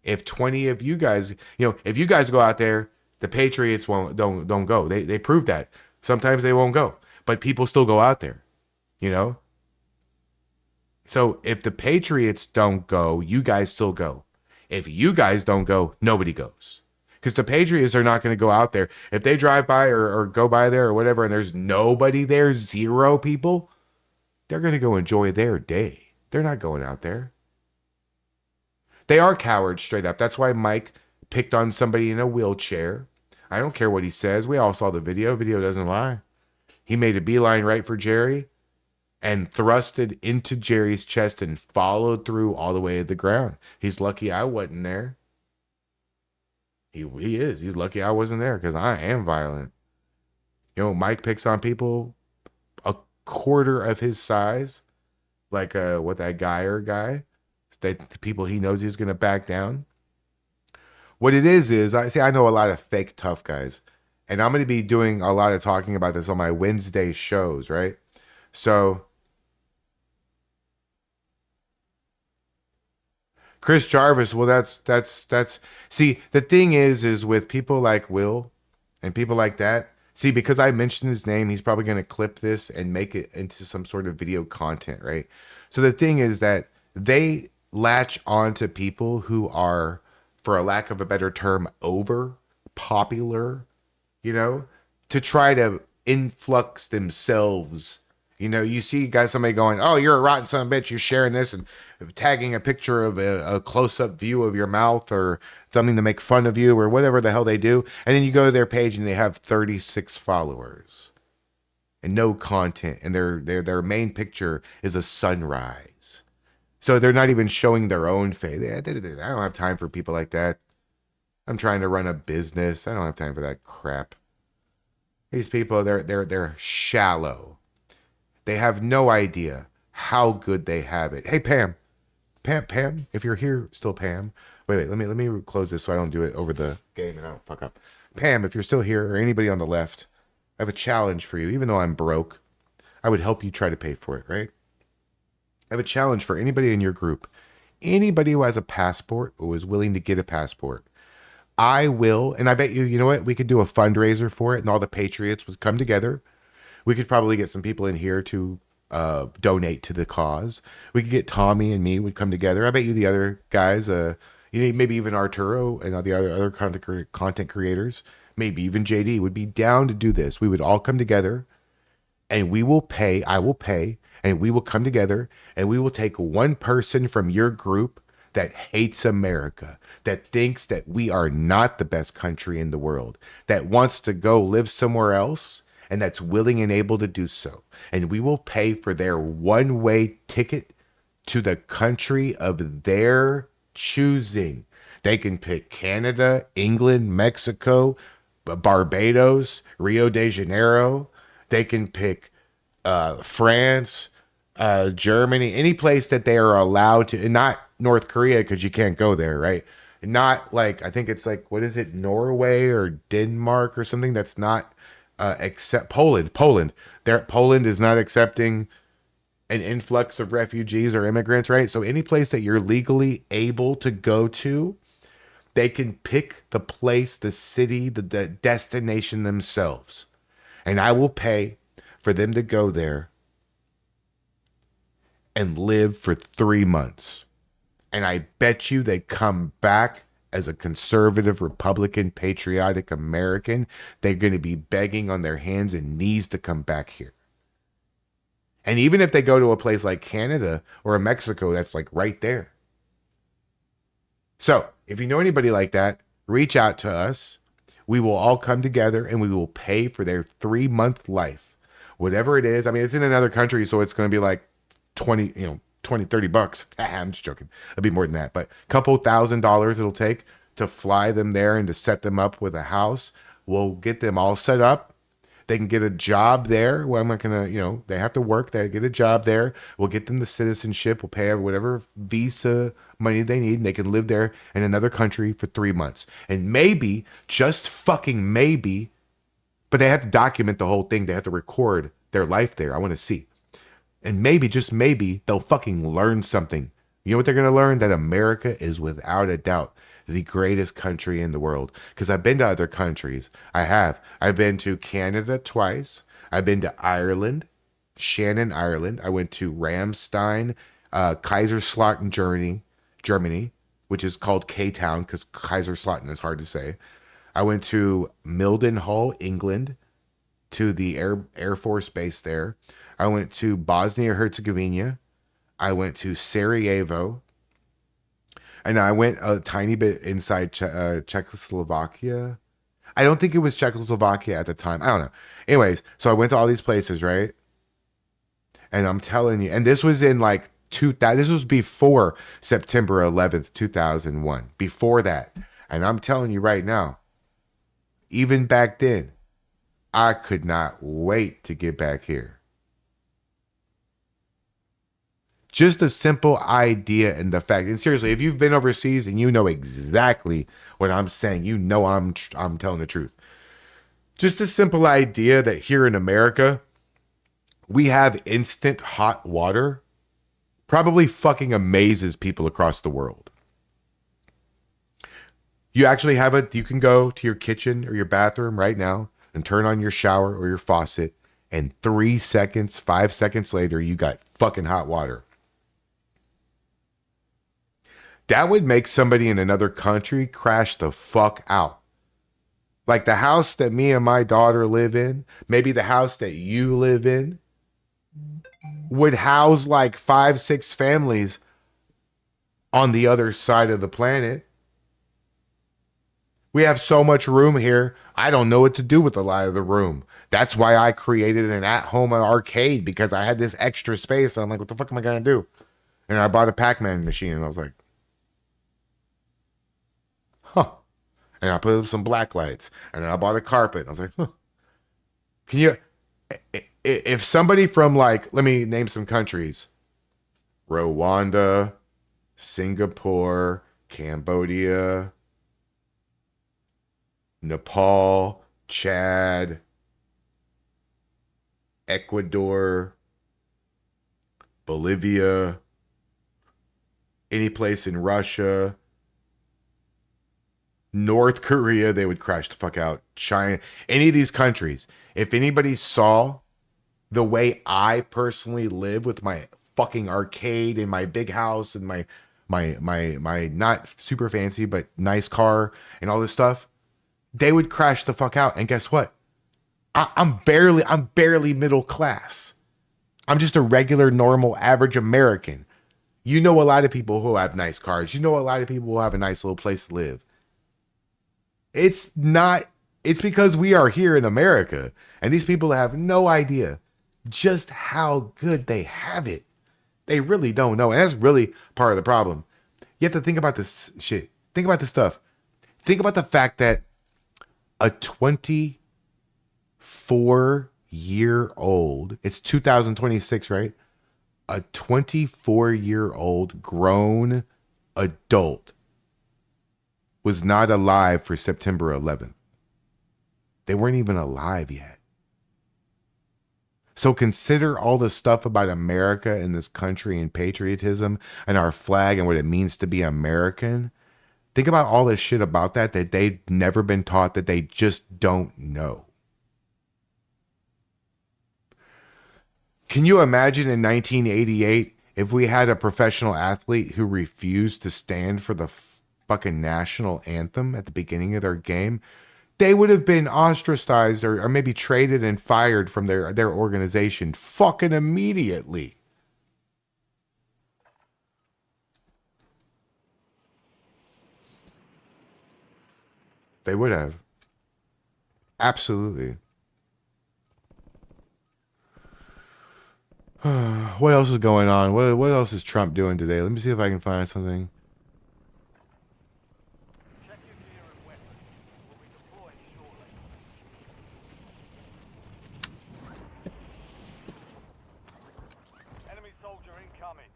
Speaker 4: If 20 of you guys, if you guys go out there, the patriots don't go. They prove that. Sometimes they won't go, but people still go out there, So if the patriots don't go, you guys still go. If you guys don't go, nobody goes. Because the patriots are not going to go out there. If they drive by or go by there or whatever and there's nobody there, 0 people, they're going to go enjoy their day. They're not going out there. They are cowards straight up. That's why Mike picked on somebody in a wheelchair. I don't care what he says. We all saw the video. Video doesn't lie. He made a beeline right for Jerry and thrusted into Jerry's chest and followed through all the way to the ground. He's lucky I wasn't there. He is. He's lucky I wasn't there because I am violent. Mike picks on people a quarter of his size, like that guy, that the people he knows he's going to back down. What it is I know a lot of fake tough guys, and I'm going to be doing a lot of talking about this on my Wednesday shows, right? So Chris Jarvis, well, that's see, the thing is with people like Will and people like that, see, because I mentioned his name, he's probably going to clip this and make it into some sort of video content, right? So the thing is that they latch on to people who are, for a lack of a better term, over popular, to try to influx themselves. You see somebody going, oh, you're a rotten son of a bitch, you're sharing this and tagging a picture of a close-up view of your mouth or something to make fun of you or whatever the hell they do. And then you go to their page and they have 36 followers and no content. And their main picture is a sunrise. So they're not even showing their own face. I don't have time for people like that. I'm trying to run a business. I don't have time for that crap. These people, they're shallow. They have no idea how good they have it. Hey, Pam, if you're here, still Pam. Wait, let me close this so I don't do it over the game and I don't fuck up. Pam, if you're still here or anybody on the left, I have a challenge for you. Even though I'm broke, I would help you try to pay for it, right? I have a challenge for anybody in your group. anybody who has a passport or is willing to get a passport, I will, and I bet you, you know what? We could do a fundraiser for it and all the patriots would come together. We could probably get some people in here to donate to the cause. We could get Tommy and me would come together. I bet you the other guys, maybe even Arturo and all the other content creators, maybe even JD would be down to do this. We would all come together and we will pay. I will pay, and we will come together and we will take one person from your group that hates America, that thinks that we are not the best country in the world, that wants to go live somewhere else, and that's willing and able to do so. And we will pay for their one-way ticket to the country of their choosing. They can pick Canada, England, Mexico, Barbados, Rio de Janeiro. They can pick France, Germany, any place that they are allowed to, and not North Korea because you can't go there, right? Not like, I think it's like, what is it, Norway or Denmark or something that's not except Poland. Poland is not accepting an influx of refugees or immigrants, right? So any place that you're legally able to go to, they can pick the place, the city, the destination themselves. And I will pay for them to go there and live for 3 months. And I bet you they come back as a conservative, Republican, patriotic American. They're going to be begging on their hands and knees to come back here. And even if they go to a place like Canada or Mexico, that's like right there. So if you know anybody like that, reach out to us. We will all come together and we will pay for their 3-month life. Whatever it is. I mean, it's in another country, so it's going to be like 20, $30. I'm just joking. It'll be more than that, but a couple $1,000 it'll take to fly them there and to set them up with a house. We'll get them all set up. They can get a job there. Well, I'm not going to, they have to work. They get a job there. We'll get them the citizenship. We'll pay whatever visa money they need, and they can live there in another country for 3 months. And maybe, just fucking maybe, but they have to document the whole thing. They have to record their life there. I want to see. And maybe, just maybe, they'll fucking learn something. You know what they're going to learn? That America is without a doubt the greatest country in the world. Because I've been to other countries. I have. I've been to Canada twice. I've been to Ireland, Shannon, Ireland. I went to Ramstein, Kaiserslautern, Germany, which is called K-Town because Kaiserslautern is hard to say. I went to Mildenhall, England, to the Air Force base there. I went to Bosnia-Herzegovina. I went to Sarajevo. And I went a tiny bit inside Czechoslovakia. I don't think it was Czechoslovakia at the time. I don't know. Anyways, so I went to all these places, right? And I'm telling you, and this was in like this was before September 11th, 2001. Before that. And I'm telling you right now, even back then, I could not wait to get back here. Just a simple idea and the fact, and seriously, if you've been overseas and you know exactly what I'm saying, you know I'm telling the truth. Just a simple idea that here in America, we have instant hot water probably fucking amazes people across the world. You actually have you can go to your kitchen or your bathroom right now and turn on your shower or your faucet, and 3 seconds, 5 seconds later, you got fucking hot water. That would make somebody in another country crash the fuck out. Like the house that me and my daughter live in, maybe the house that you live in, would house like 5-6 families on the other side of the planet. We have so much room here, I don't know what to do with a lot of the room. That's why I created an at-home arcade, because I had this extra space. I'm like, what the fuck am I going to do? And I bought a Pac-Man machine, and I was like, huh. And I put up some black lights, and then I bought a carpet. I was like, huh. Can you, if somebody from like, let me name some countries, Rwanda, Singapore, Cambodia, Nepal, Chad, Ecuador, Bolivia, any place in Russia, North Korea, they would crash the fuck out. China, any of these countries. If anybody saw the way I personally live with my fucking arcade and my big house and my not super fancy but nice car and all this stuff, they would crash the fuck out. And guess what? I'm barely middle class. I'm just a regular, normal, average American. You know a lot of people who have nice cars. You know a lot of people who have a nice little place to live. It's because we are here in America, and these people have no idea just how good they have it. They really don't know. And that's really part of the problem. You have to think about this shit. Think about this stuff. Think about the fact that a 24-year-old, it's 2026, right? A 24-year-old grown adult was not alive for September 11th. They weren't even alive yet. So consider all the stuff about America and this country and patriotism and our flag and what it means to be American. Think about all this shit about that they've never been taught, that they just don't know. Can you imagine in 1988 if we had a professional athlete who refused to stand for the fucking national anthem at the beginning of their game? They would have been ostracized or maybe traded and fired from their organization fucking immediately. They would have. Absolutely. What else is going on? What else is Trump doing today? Let me see if I can find something.
Speaker 7: Check your gear and weapons. We'll be deployed shortly. Enemy soldier incoming.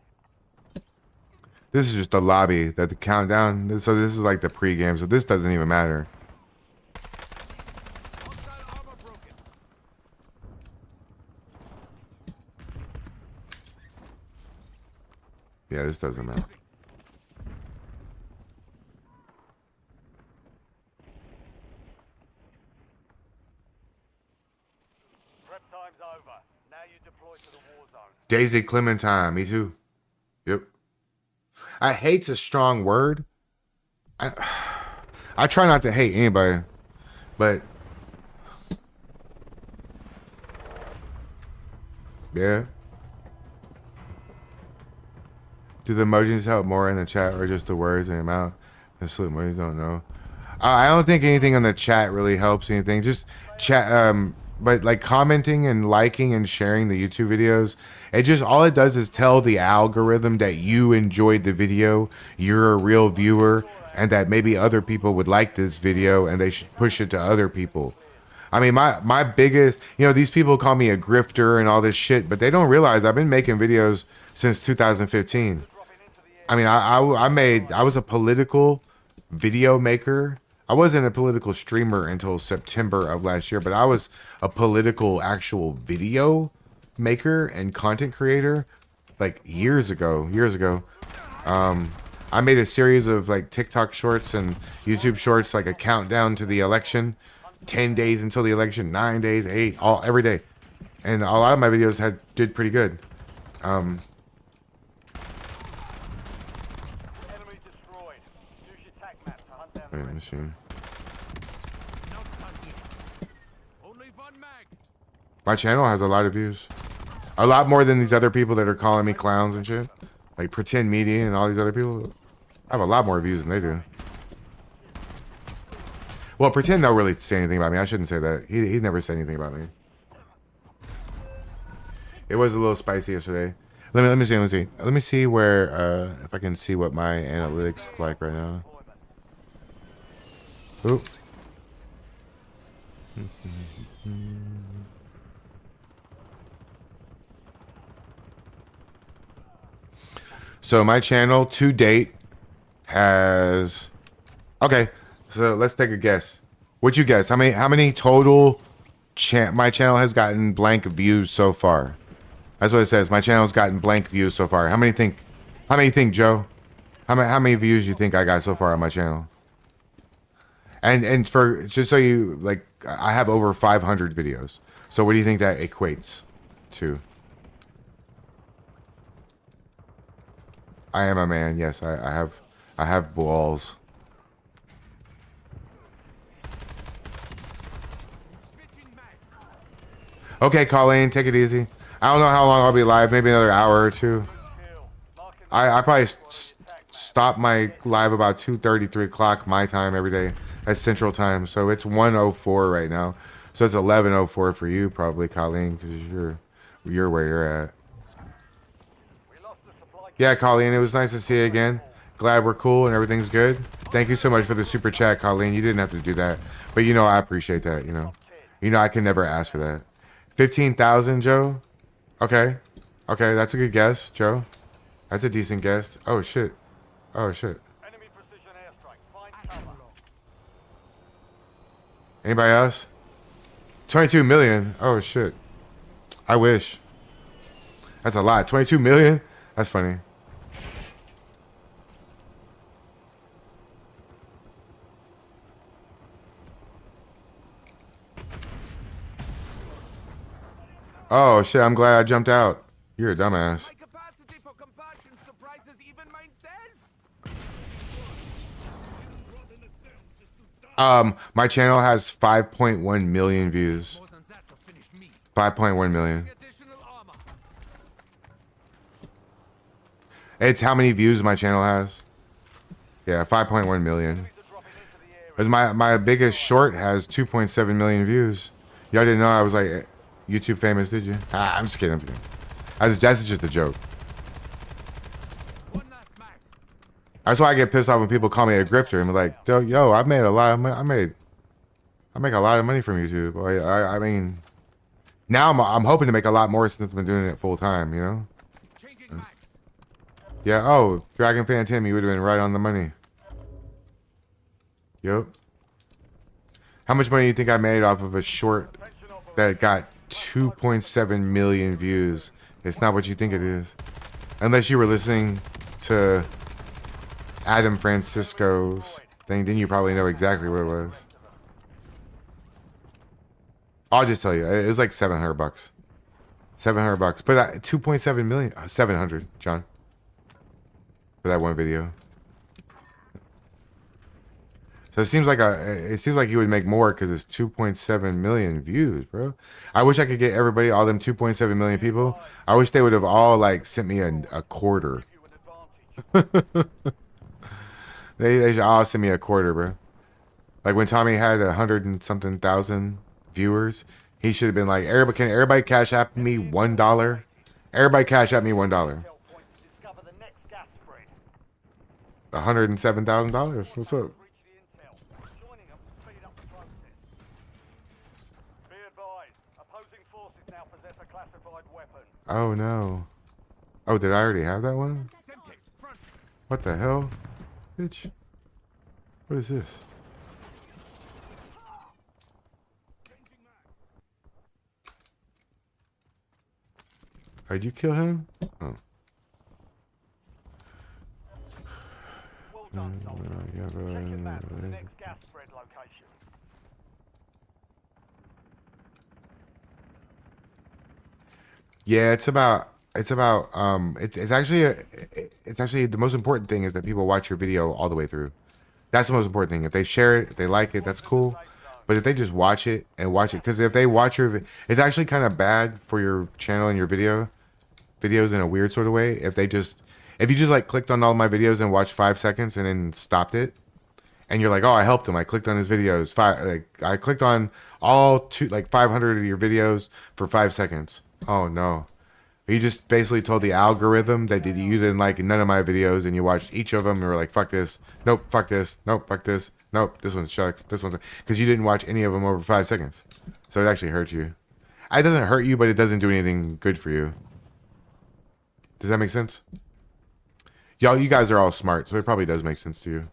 Speaker 4: This is just the lobby, that the countdown. So this is like the pregame, so this doesn't even matter.
Speaker 5: Hostile armor broken.
Speaker 4: Yeah, this doesn't matter.
Speaker 7: Prep time's over. Now you deploy to the war zone.
Speaker 4: Daisy Clementine, me too. Yep. I hate's a strong word. I try not to hate anybody, but yeah. Do the emojis help more in the chat or just the words in the mouth? The salute emojis don't know. I don't think anything on the chat really helps anything. Just chat, but like commenting and liking and sharing the YouTube videos, it just, all it does is tell the algorithm that you enjoyed the video, you're a real viewer, and that maybe other people would like this video and they should push it to other people. I mean, my biggest, these people call me a grifter and all this shit, but they don't realize I've been making videos since 2015. I mean, I was a political video maker. I wasn't a political streamer until September of last year, but I was a political actual video maker and content creator like years ago. I made a series of like TikTok shorts and YouTube shorts, like a countdown to the election, 10 days until the election, 9 days, 8, every day. And a lot of my videos did pretty good.
Speaker 7: Enemy destroyed. Use your tac map to hunt down the
Speaker 4: Wait, let me
Speaker 7: rest.
Speaker 4: see.
Speaker 5: Not hunting. Only one mag.
Speaker 4: My channel has a lot of views. A lot more than these other people that are calling me clowns and shit. Like Pretend Media and all these other people. I have a lot more views than they do. Well, Pretend don't really say anything about me. I shouldn't say that. He never said anything about me. It was a little spicy yesterday. Let me see. Let me see where if I can see what my analytics look like right now. Oop. So my channel to date has, okay, so let's take a guess. What'd you guess? How many total my channel has gotten blank views so far? That's what it says. My channel's gotten blank views so far. How many think, Joe? How many views you think I got so far on my channel? And for just so you like, I have over 500 videos. So what do you think that equates to? I am a man. Yes, I have balls. Okay, Colleen, take it easy. I don't know how long I'll be live. Maybe another hour or two. I probably stop my live about 2:30, 3 o'clock my time every day. That's Central Time. So it's 1:04 right now. So it's 11:04 for you probably, Colleen, because you're where you're at. Yeah, Colleen, it was nice to see you again. Glad we're cool and everything's good. Thank you so much for the super chat, Colleen. You didn't have to do that. But you know I appreciate that, you know. You know I can never ask for that. 15,000, Joe? Okay. Okay, that's a good guess, Joe. That's a decent guess. Oh shit. Oh shit.
Speaker 7: Enemy precision airstrike. Find cover.
Speaker 4: Anybody else? 22 million. Oh shit. I wish. That's a lot. 22 million? That's funny. Oh shit, I'm glad I jumped out. You're a dumbass.
Speaker 5: My capacity for compassion surprises even myself.
Speaker 4: My channel has 5.1 million views.
Speaker 5: More than that to finish me.
Speaker 4: 5.1 million.
Speaker 5: Additional armor.
Speaker 4: It's how many views my channel has. Yeah, 5.1 million. Because my biggest short has 2.7 million views. Y'all didn't know I was like YouTube famous, did you? Ah, I'm just kidding. I'm just kidding. That's just a joke.
Speaker 5: One last mag.
Speaker 4: That's why I get pissed off when people call me a grifter and be like, yo, I made a lot of I make a lot of money from YouTube. I mean, now I'm hoping to make a lot more since I've been doing it full time, you know?
Speaker 5: Changing mags.
Speaker 4: Yeah, oh, Dragon Fan Tim, you would have been right on the money. Yup. How much money do you think I made off of a short that got 2.7 million views? It's not what you think it is. Unless you were listening to Adam Francisco's thing, then you probably know exactly what it was. I'll just tell you, it was like $700. $700. But 2.7 million, 700, John. For that one video. So it seems like you would make more because it's 2.7 million views, bro. I wish I could get everybody, all them 2.7 million people. I wish they would have all like sent me a quarter. They should all send me a quarter, bro. Like when Tommy had 100 and something thousand viewers, he should have been like, everybody cash app me $1. Everybody cash app me $1. $107,000. What's up? Oh no. Oh, did I already have that one?
Speaker 5: Semtex front.
Speaker 4: What the hell? Bitch. What is this? Did you kill him? Oh.
Speaker 7: Well done, Dalton. Check your map for the next gas spread location.
Speaker 4: Yeah, it's actually the most important thing is that people watch your video all the way through. That's the most important thing. If they share it, if they like it, that's cool. But if they just watch it, because if they watch it's actually kind of bad for your channel and your videos in a weird sort of way. If you just like clicked on all my videos and watched 5 seconds and then stopped it, and you're like, oh, I helped him. I clicked on his videos. I clicked on all 500 of your videos for 5 seconds. Oh no. You just basically told the algorithm that you didn't like none of my videos and you watched each of them and were like, fuck this. Nope, fuck this. Nope, fuck this. Nope, this one sucks. This one's... Because you didn't watch any of them over 5 seconds. So it actually hurts you. It doesn't hurt you, but it doesn't do anything good for you. Does that make sense? Y'all, you guys are all smart, so it probably does make sense to you.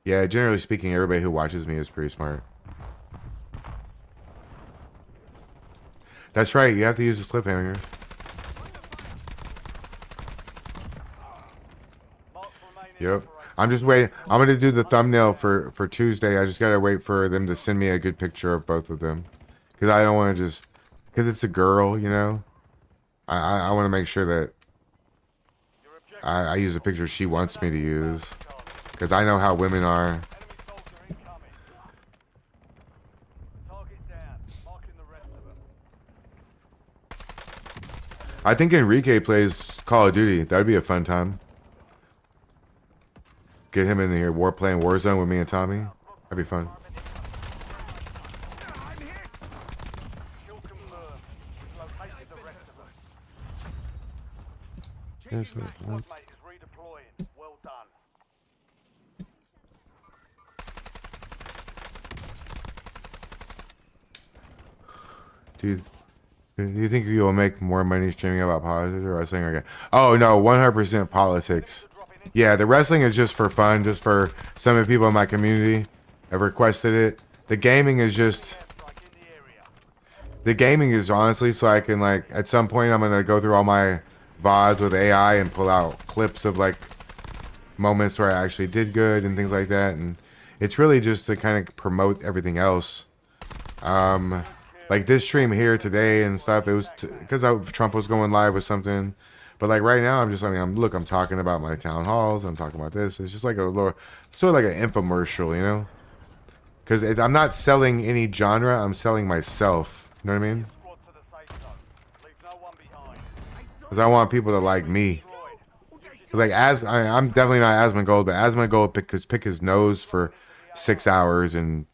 Speaker 4: Yeah, generally speaking, everybody who watches me is pretty smart. That's right, you have to use the cliffhangers. Yep. I'm just waiting. I'm gonna do the thumbnail for Tuesday. I just gotta wait for them to send me a good picture of both of them, because I don't want to just because it's a girl, you know. I want to make sure that I use a picture she wants me to use, because I know how women are.
Speaker 7: Enemy soldier incoming. Target down. Marking the rest of them.
Speaker 4: I think Enrique plays Call of Duty. That'd be a fun time. Get him in here, playing Warzone with me and Tommy. That'd be fun.
Speaker 7: Kill confirmed. We've located the rest of them.
Speaker 4: Yes,
Speaker 7: Squad mate is redeploying. Well done.
Speaker 4: Do you think you will make more money streaming about politics or wrestling again? Oh no, 100% politics. Yeah, the wrestling is just for fun, just for some of the people in my community have requested it. The gaming is just, the gaming is honestly so I can, like, at some point I'm gonna go through all my VODs with AI and pull out clips of like moments where I actually did good and things like that, and it's really just to kind of promote everything else. Like this stream here today and stuff, it was because Trump was going live with something. But like right now, I'm just, I mean, I'm talking about my town halls. I'm talking about this. It's just like a little, sort of like an infomercial, you know? Because I'm not selling any genre. I'm selling myself. You know what I mean?
Speaker 7: Squad to the safe zone. Leave no one behind.
Speaker 4: Because I want people to like me. Like I'm definitely not Asmongold, but Asmongold pick his nose for 6 hours and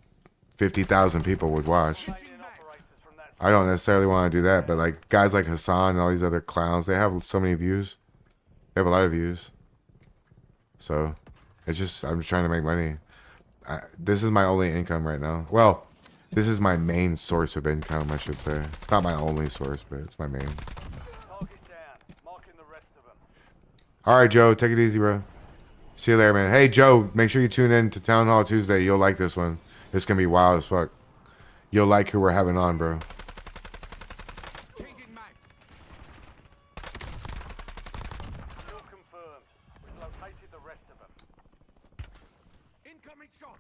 Speaker 4: 50,000 people would watch. I don't necessarily want to do that, but like guys like Hassan and all these other clowns, they have so many views. They have a lot of views. So it's just, I'm just trying to make money. This is my only income right now. Well, this is my main source of income, I should say. It's not my only source, but it's my main.
Speaker 7: Target down. Marking the rest of them.
Speaker 4: All right, Joe, take it easy, bro. See you later, man. Hey, Joe, make sure you tune in to Town Hall Tuesday. You'll like this one. It's going to be wild as fuck. You'll like who we're having on, bro.
Speaker 5: Changing mags.
Speaker 7: Kill confirmed. We've located the rest of them.
Speaker 5: Incoming shots.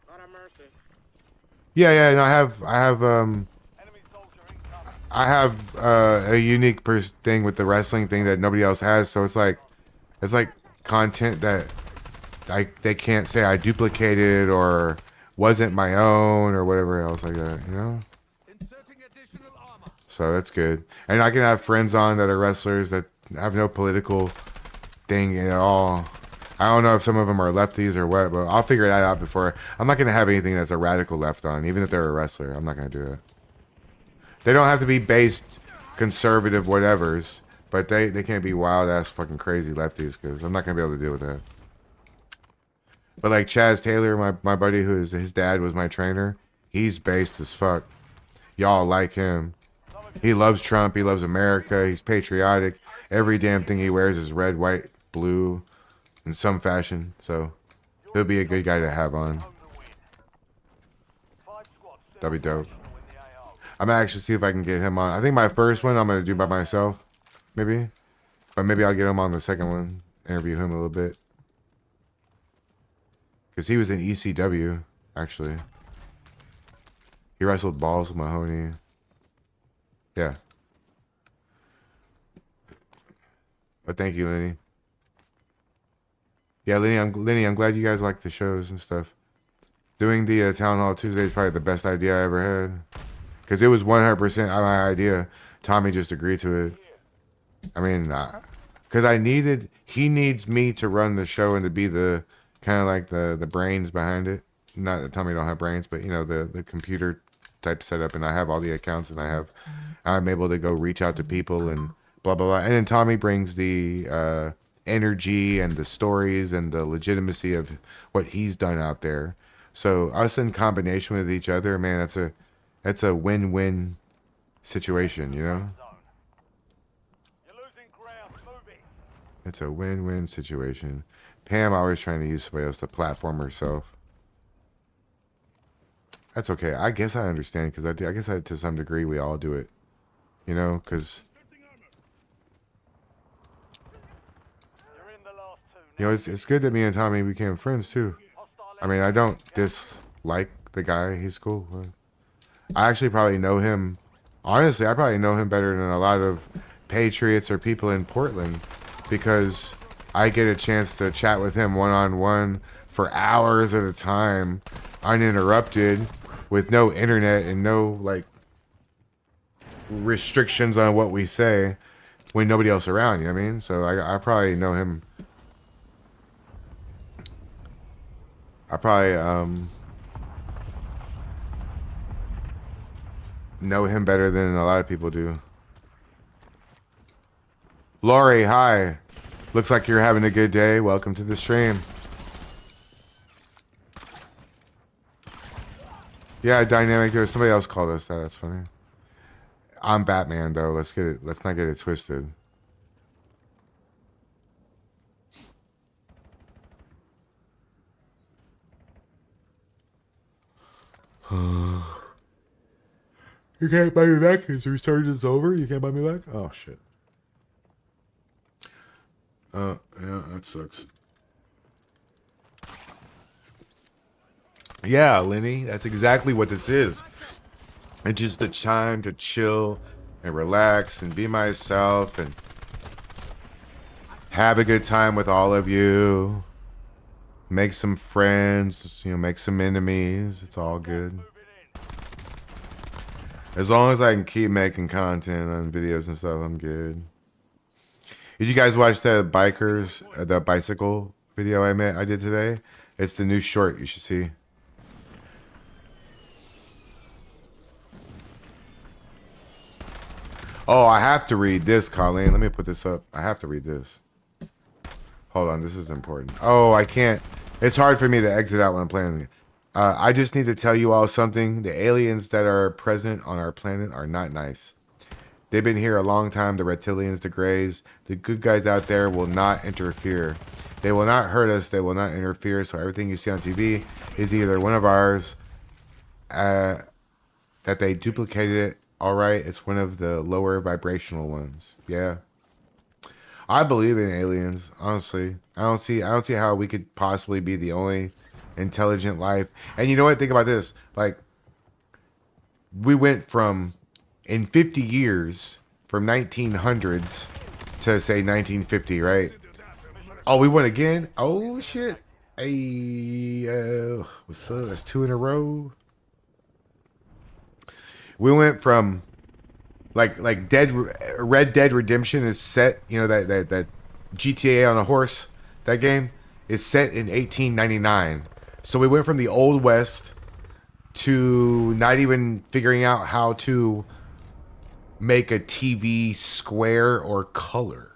Speaker 4: Yeah, no, I have
Speaker 7: Enemy soldier incoming.
Speaker 4: I have a unique thing with the wrestling thing that nobody else has. So it's like content that they can't say I duplicated or wasn't my own or whatever else like that, you know?
Speaker 5: Inserting additional armor.
Speaker 4: So that's good. And I can have friends on that are wrestlers that have no political thing at all. I don't know if some of them are lefties or what, but I'll figure that out before. I'm not going to have anything that's a radical left on, even if they're a wrestler. I'm not going to do that. They don't have to be based conservative whatevers, but they can't be wild-ass fucking crazy lefties, because I'm not going to be able to deal with that. But like Chaz Taylor, my buddy, his dad was my trainer, he's based as fuck. Y'all like him. He loves Trump. He loves America. He's patriotic. Every damn thing he wears is red, white, blue, in some fashion. So he'll be a good guy to have on. That'd be dope. I'm gonna actually see if I can get him on. I think my first one I'm gonna do by myself, maybe. But maybe I'll get him on the second one. Interview him a little bit. Because he was in ECW, actually. He wrestled Balls with Mahoney. Yeah. But thank you, Lenny. Yeah, Lenny, I'm glad you guys like the shows and stuff. Doing the Town Hall Tuesday is probably the best idea I ever had. Because it was 100% my idea. Tommy just agreed to it. I mean, because he needs me to run the show and to be the kind of like the brains behind it. Not that Tommy don't have brains, but you know, the computer type setup, and I have all the accounts, and I'm able to go reach out to people and blah blah blah. And then Tommy brings the energy and the stories and the legitimacy of what he's done out there. So us in combination with each other, man, that's a win-win situation, you know?
Speaker 7: You're losing ground. Moving.
Speaker 4: It's a win-win situation. Pam always trying to use somebody else to platform herself. That's okay. I guess I understand, because I guess to some degree we all do it. You know, because...
Speaker 7: You're in the last two
Speaker 4: You know, it's good that me and Tommy became friends too. I mean, I don't dislike the guy. He's cool. I actually probably know him. Honestly, I probably know him better than a lot of Patriots or people in Portland because I get a chance to chat with him one-on-one for hours at a time, uninterrupted, with no internet and no, like, restrictions on what we say when nobody else around, you know what I mean? So I probably know him. I probably know him better than a lot of people do. Laurie, hi. Looks like you're having a good day. Welcome to the stream. Yeah, dynamic. There's somebody else called us that. That's funny. I'm Batman though. Let's not get it twisted. You can't buy me back? Is the resurgence over? You can't buy me back? Oh shit. Yeah, that sucks. Yeah, Lenny, that's exactly what this is. It's just a time to chill and relax and be myself and have a good time with all of you. Make some friends, you know, make some enemies. It's all good. As long as I can keep making content on videos and stuff, I'm good. Did you guys watch the the bicycle video I did today? It's the new short you should see. Oh, I have to read this, Colleen. Let me put this up. I have to read this. Hold on, this is important. Oh, I can't. It's hard for me to exit out when I'm playing. I just need to tell you all something. The aliens that are present on our planet are not nice. They've been here a long time, the reptilians, the greys. The good guys out there will not interfere. They will not hurt us. They will not interfere. So everything you see on TV is either one of ours, that they duplicated it. All right, it's one of the lower vibrational ones. Yeah. I believe in aliens, honestly. I don't see how we could possibly be the only intelligent life. And you know what? Think about this. Like, we went from, in 50 years, from 1900s to, say, 1950, right? Oh, we won again? Oh, shit. Hey, what's up? That's 2 in a row. We went from, like Red Dead Redemption is set, you know, that GTA on a horse, that game is set in 1899. So we went from the Old West to not even figuring out how to make a TV square or color.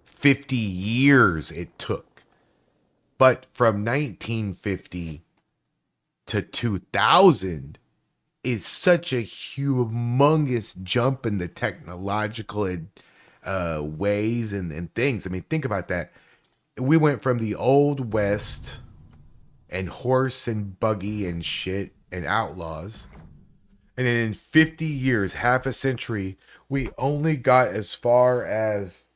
Speaker 4: 50 years it took. But from 1950 to 2000 is such a humongous jump in the technological ways and things. I mean, think about that. We went from the Old West and horse and buggy and shit and outlaws. And then in 50 years, half a century, we only got as far as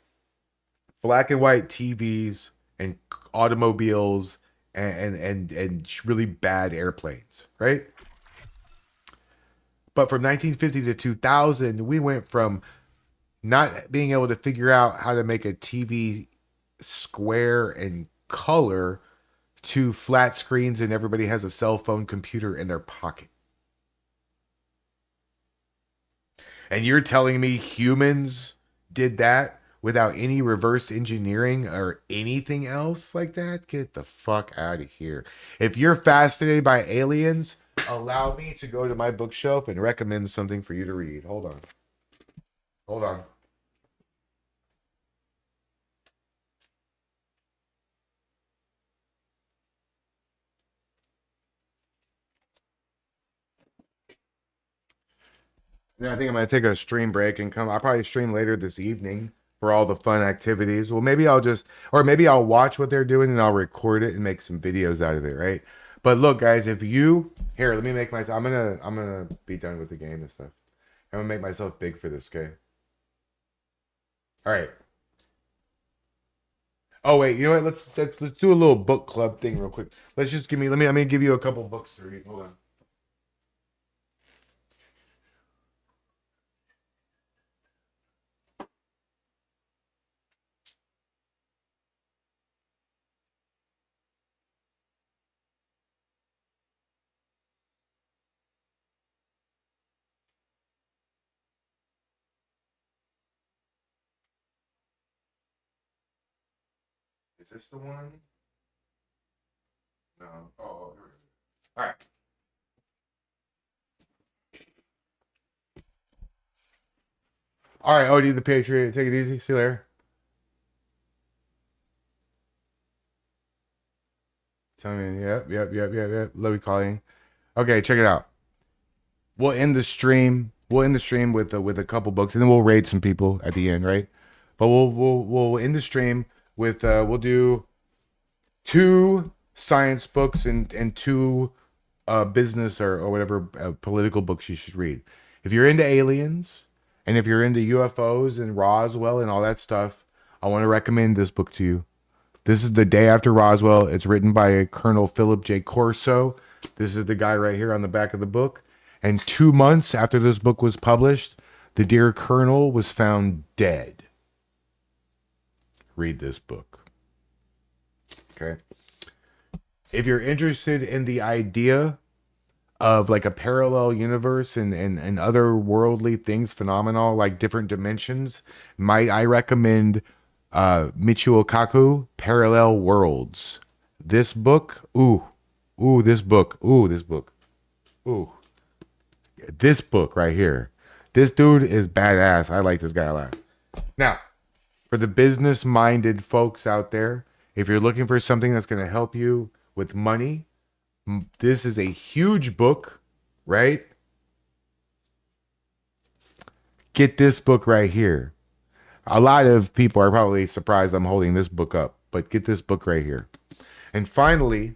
Speaker 4: black and white TVs and automobiles and really bad airplanes, right? But from 1950 to 2000, we went from not being able to figure out how to make a TV square and color to flat screens and everybody has a cell phone computer in their pocket. And you're telling me humans did that without any reverse engineering or anything else like that? Get the fuck out of here. If you're fascinated by aliens, allow me to go to my bookshelf and recommend something for you to read. Hold on. Hold on. Yeah, I think I'm going to take a stream break and come. I'll probably stream later this evening for all the fun activities. Well, maybe I'll watch what they're doing and I'll record it and make some videos out of it, right? But look, guys, if you here, let me make myself. I'm gonna be done with the game and stuff. I'm gonna make myself big for this, okay? All right. Oh wait, you know what? Let's do a little book club thing real quick. Let's just let me give you a couple books to read. Hold on. Is this the one? No. Oh, here we go. All right. All right, Odie the Patriot. Take it easy. See you later. Tell me. Yep. Love you calling. Okay, check it out. We'll end the stream. We'll end the stream with a couple books, and then we'll raid some people at the end, right? But we'll end the stream with we'll do two science books and two business or whatever political books you should read. If you're into aliens and if you're into UFOs and Roswell and all that stuff, I want to recommend this book to you. This is The Day After Roswell. It's written by Colonel Philip J. Corso. This is the guy right here on the back of the book. And 2 months after this book was published, the dear Colonel was found dead. Read this book. Okay. If you're interested in the idea of like a parallel universe and other worldly things, phenomenal, like different dimensions, might I recommend Michio Kaku, Parallel Worlds. This book, this book right here. This dude is badass. I like this guy a lot. Now, for the business-minded folks out there, if you're looking for something that's going to help you with money, this is a huge book, right? Get this book right here. A lot of people are probably surprised I'm holding this book up, but get this book right here. And finally,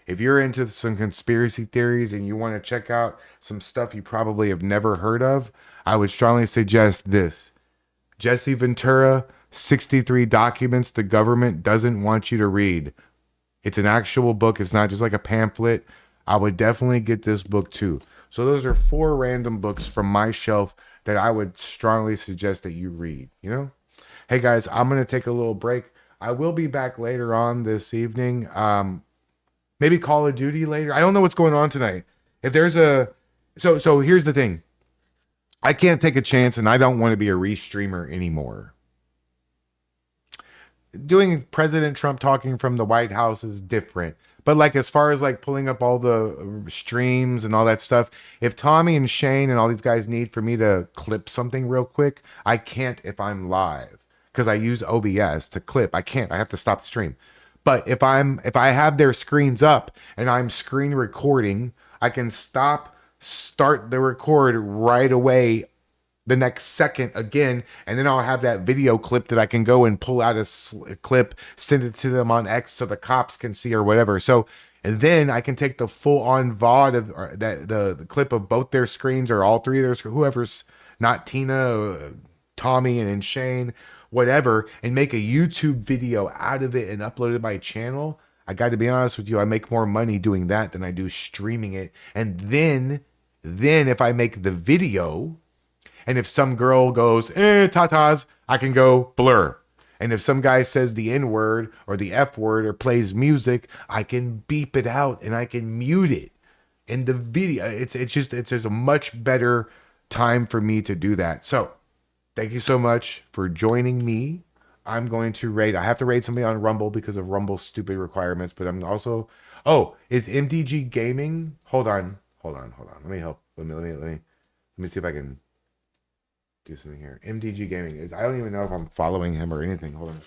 Speaker 4: if you're into some conspiracy theories and you want to check out some stuff you probably have never heard of, I would strongly suggest this. Jesse Ventura, 63 Documents the Government Doesn't Want You to Read. It's an actual book. It's not just like a pamphlet. I would definitely get this book too. So those are 4 random books from my shelf that I would strongly suggest that you read, you know? Hey guys, I'm going to take a little break. I will be back later on this evening. Maybe Call of Duty later. I don't know what's going on tonight. If there's a... So here's the thing. I can't take a chance and I don't want to be a restreamer anymore. Doing President Trump talking from the White House is different. But like as far as like pulling up all the streams and all that stuff, if Tommy and Shane and all these guys need for me to clip something real quick, I can't if I'm live because I use OBS to clip. I can't. I have to stop the stream. But if I have their screens up and I'm screen recording, I can start the record right away the next second again, and then I'll have that video clip that I can go and pull out a clip, send it to them on X so the cops can see or whatever. So and then I can take the full on VOD of that the clip of both their screens or all 3 of their screens, whoever's not Tina, Tommy, and Shane, whatever, and make a YouTube video out of it and upload it to my channel. I got to be honest with you, I make more money doing that than I do streaming it. And then if I make the video, and if some girl goes, tatas, I can go blur. And if some guy says the N word or the F word or plays music, I can beep it out and I can mute it in the video. It's just a much better time for me to do that. So thank you so much for joining me. I'm going to raid. I have to raid somebody on Rumble because of Rumble's stupid requirements, but I'm also, is MDG Gaming? Hold on. Let me help. Let me see if I can do something here. MDG Gaming is, I don't even know if I'm following him or anything. Hold on.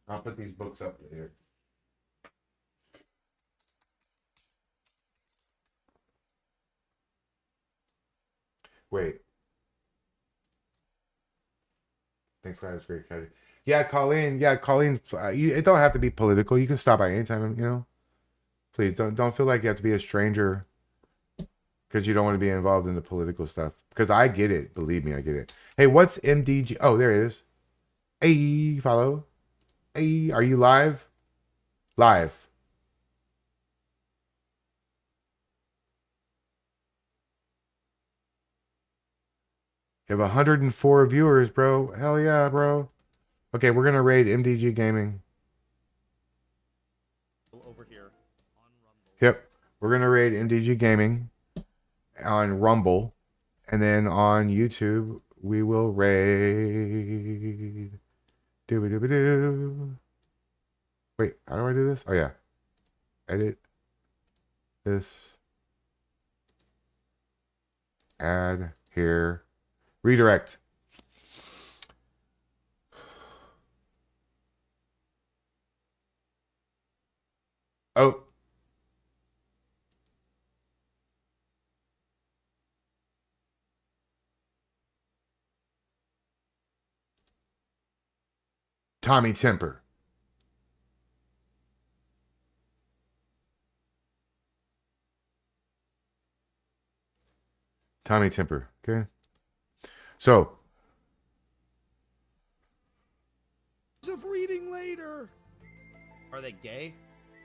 Speaker 4: I'll put these books up here. Wait. Thanks, guys. Great. Yeah, Colleen. Yeah, Colleen. It don't have to be political. You can stop by anytime, you know. Please don't feel like you have to be a stranger because you don't want to be involved in the political stuff. Because I get it. Believe me, I get it. Hey, what's MDG? Oh, there it is. Hey, follow. Hey, are you live? Live. You have 104 viewers, bro. Hell yeah, bro. Okay, we're gonna raid MDG Gaming.
Speaker 8: Over here.
Speaker 4: Yep. We're gonna raid MDG Gaming on Rumble. And then on YouTube, we will raid. Doo-ba-doo-ba-doo. Wait, how do I do this? Oh, yeah. Edit this. Add here. Redirect. Oh. Tommy Temper. Tommy Temper. Okay. So.
Speaker 8: Of reading later. Are they gay?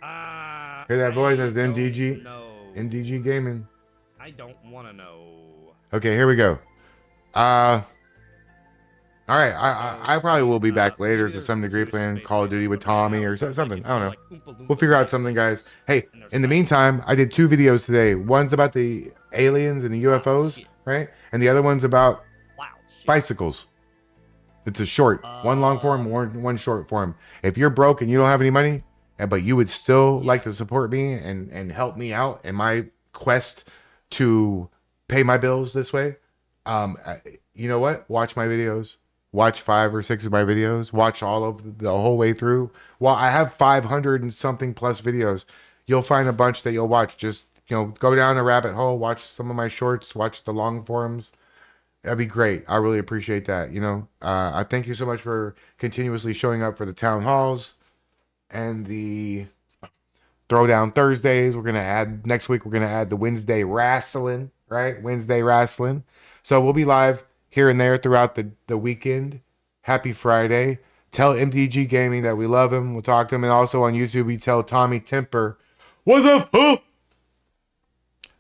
Speaker 4: Hear that voice? That's
Speaker 8: I
Speaker 4: MDG.
Speaker 8: don't know.
Speaker 4: MDG Gaming.
Speaker 8: I don't want to know.
Speaker 4: Okay, here we go. All right, I probably will be back later to some degree playing Call of Duty with Tommy or something. I don't know. We'll figure out something, guys. Hey, in the meantime, I did 2 videos today. One's about the aliens and the UFOs, right? And the other one's about bicycles. It's a short, one long form, one short form. If you're broke and you don't have any money, but you would still like to support me and help me out in my quest to pay my bills this way, you know what? Watch my videos. Watch 5 or 6 of my videos. Watch all of the whole way through. Well, I have 500 and something plus videos. You'll find a bunch that you'll watch. Just, go down a rabbit hole. Watch some of my shorts. Watch the long forums. That'd be great. I really appreciate that. I thank you so much for continuously showing up for the town halls and the Throwdown Thursdays. Next week, we're going to add the Wednesday wrestling, right? Wednesday wrestling. So we'll be live here and there throughout the weekend. Happy Friday. Tell MDG Gaming that we love him. We'll talk to him. And also on YouTube, we tell Tommy Temper, what's up, fool?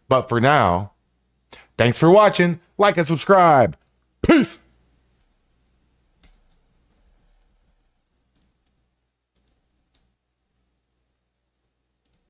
Speaker 4: But for now, thanks for watching. Like and subscribe. Peace.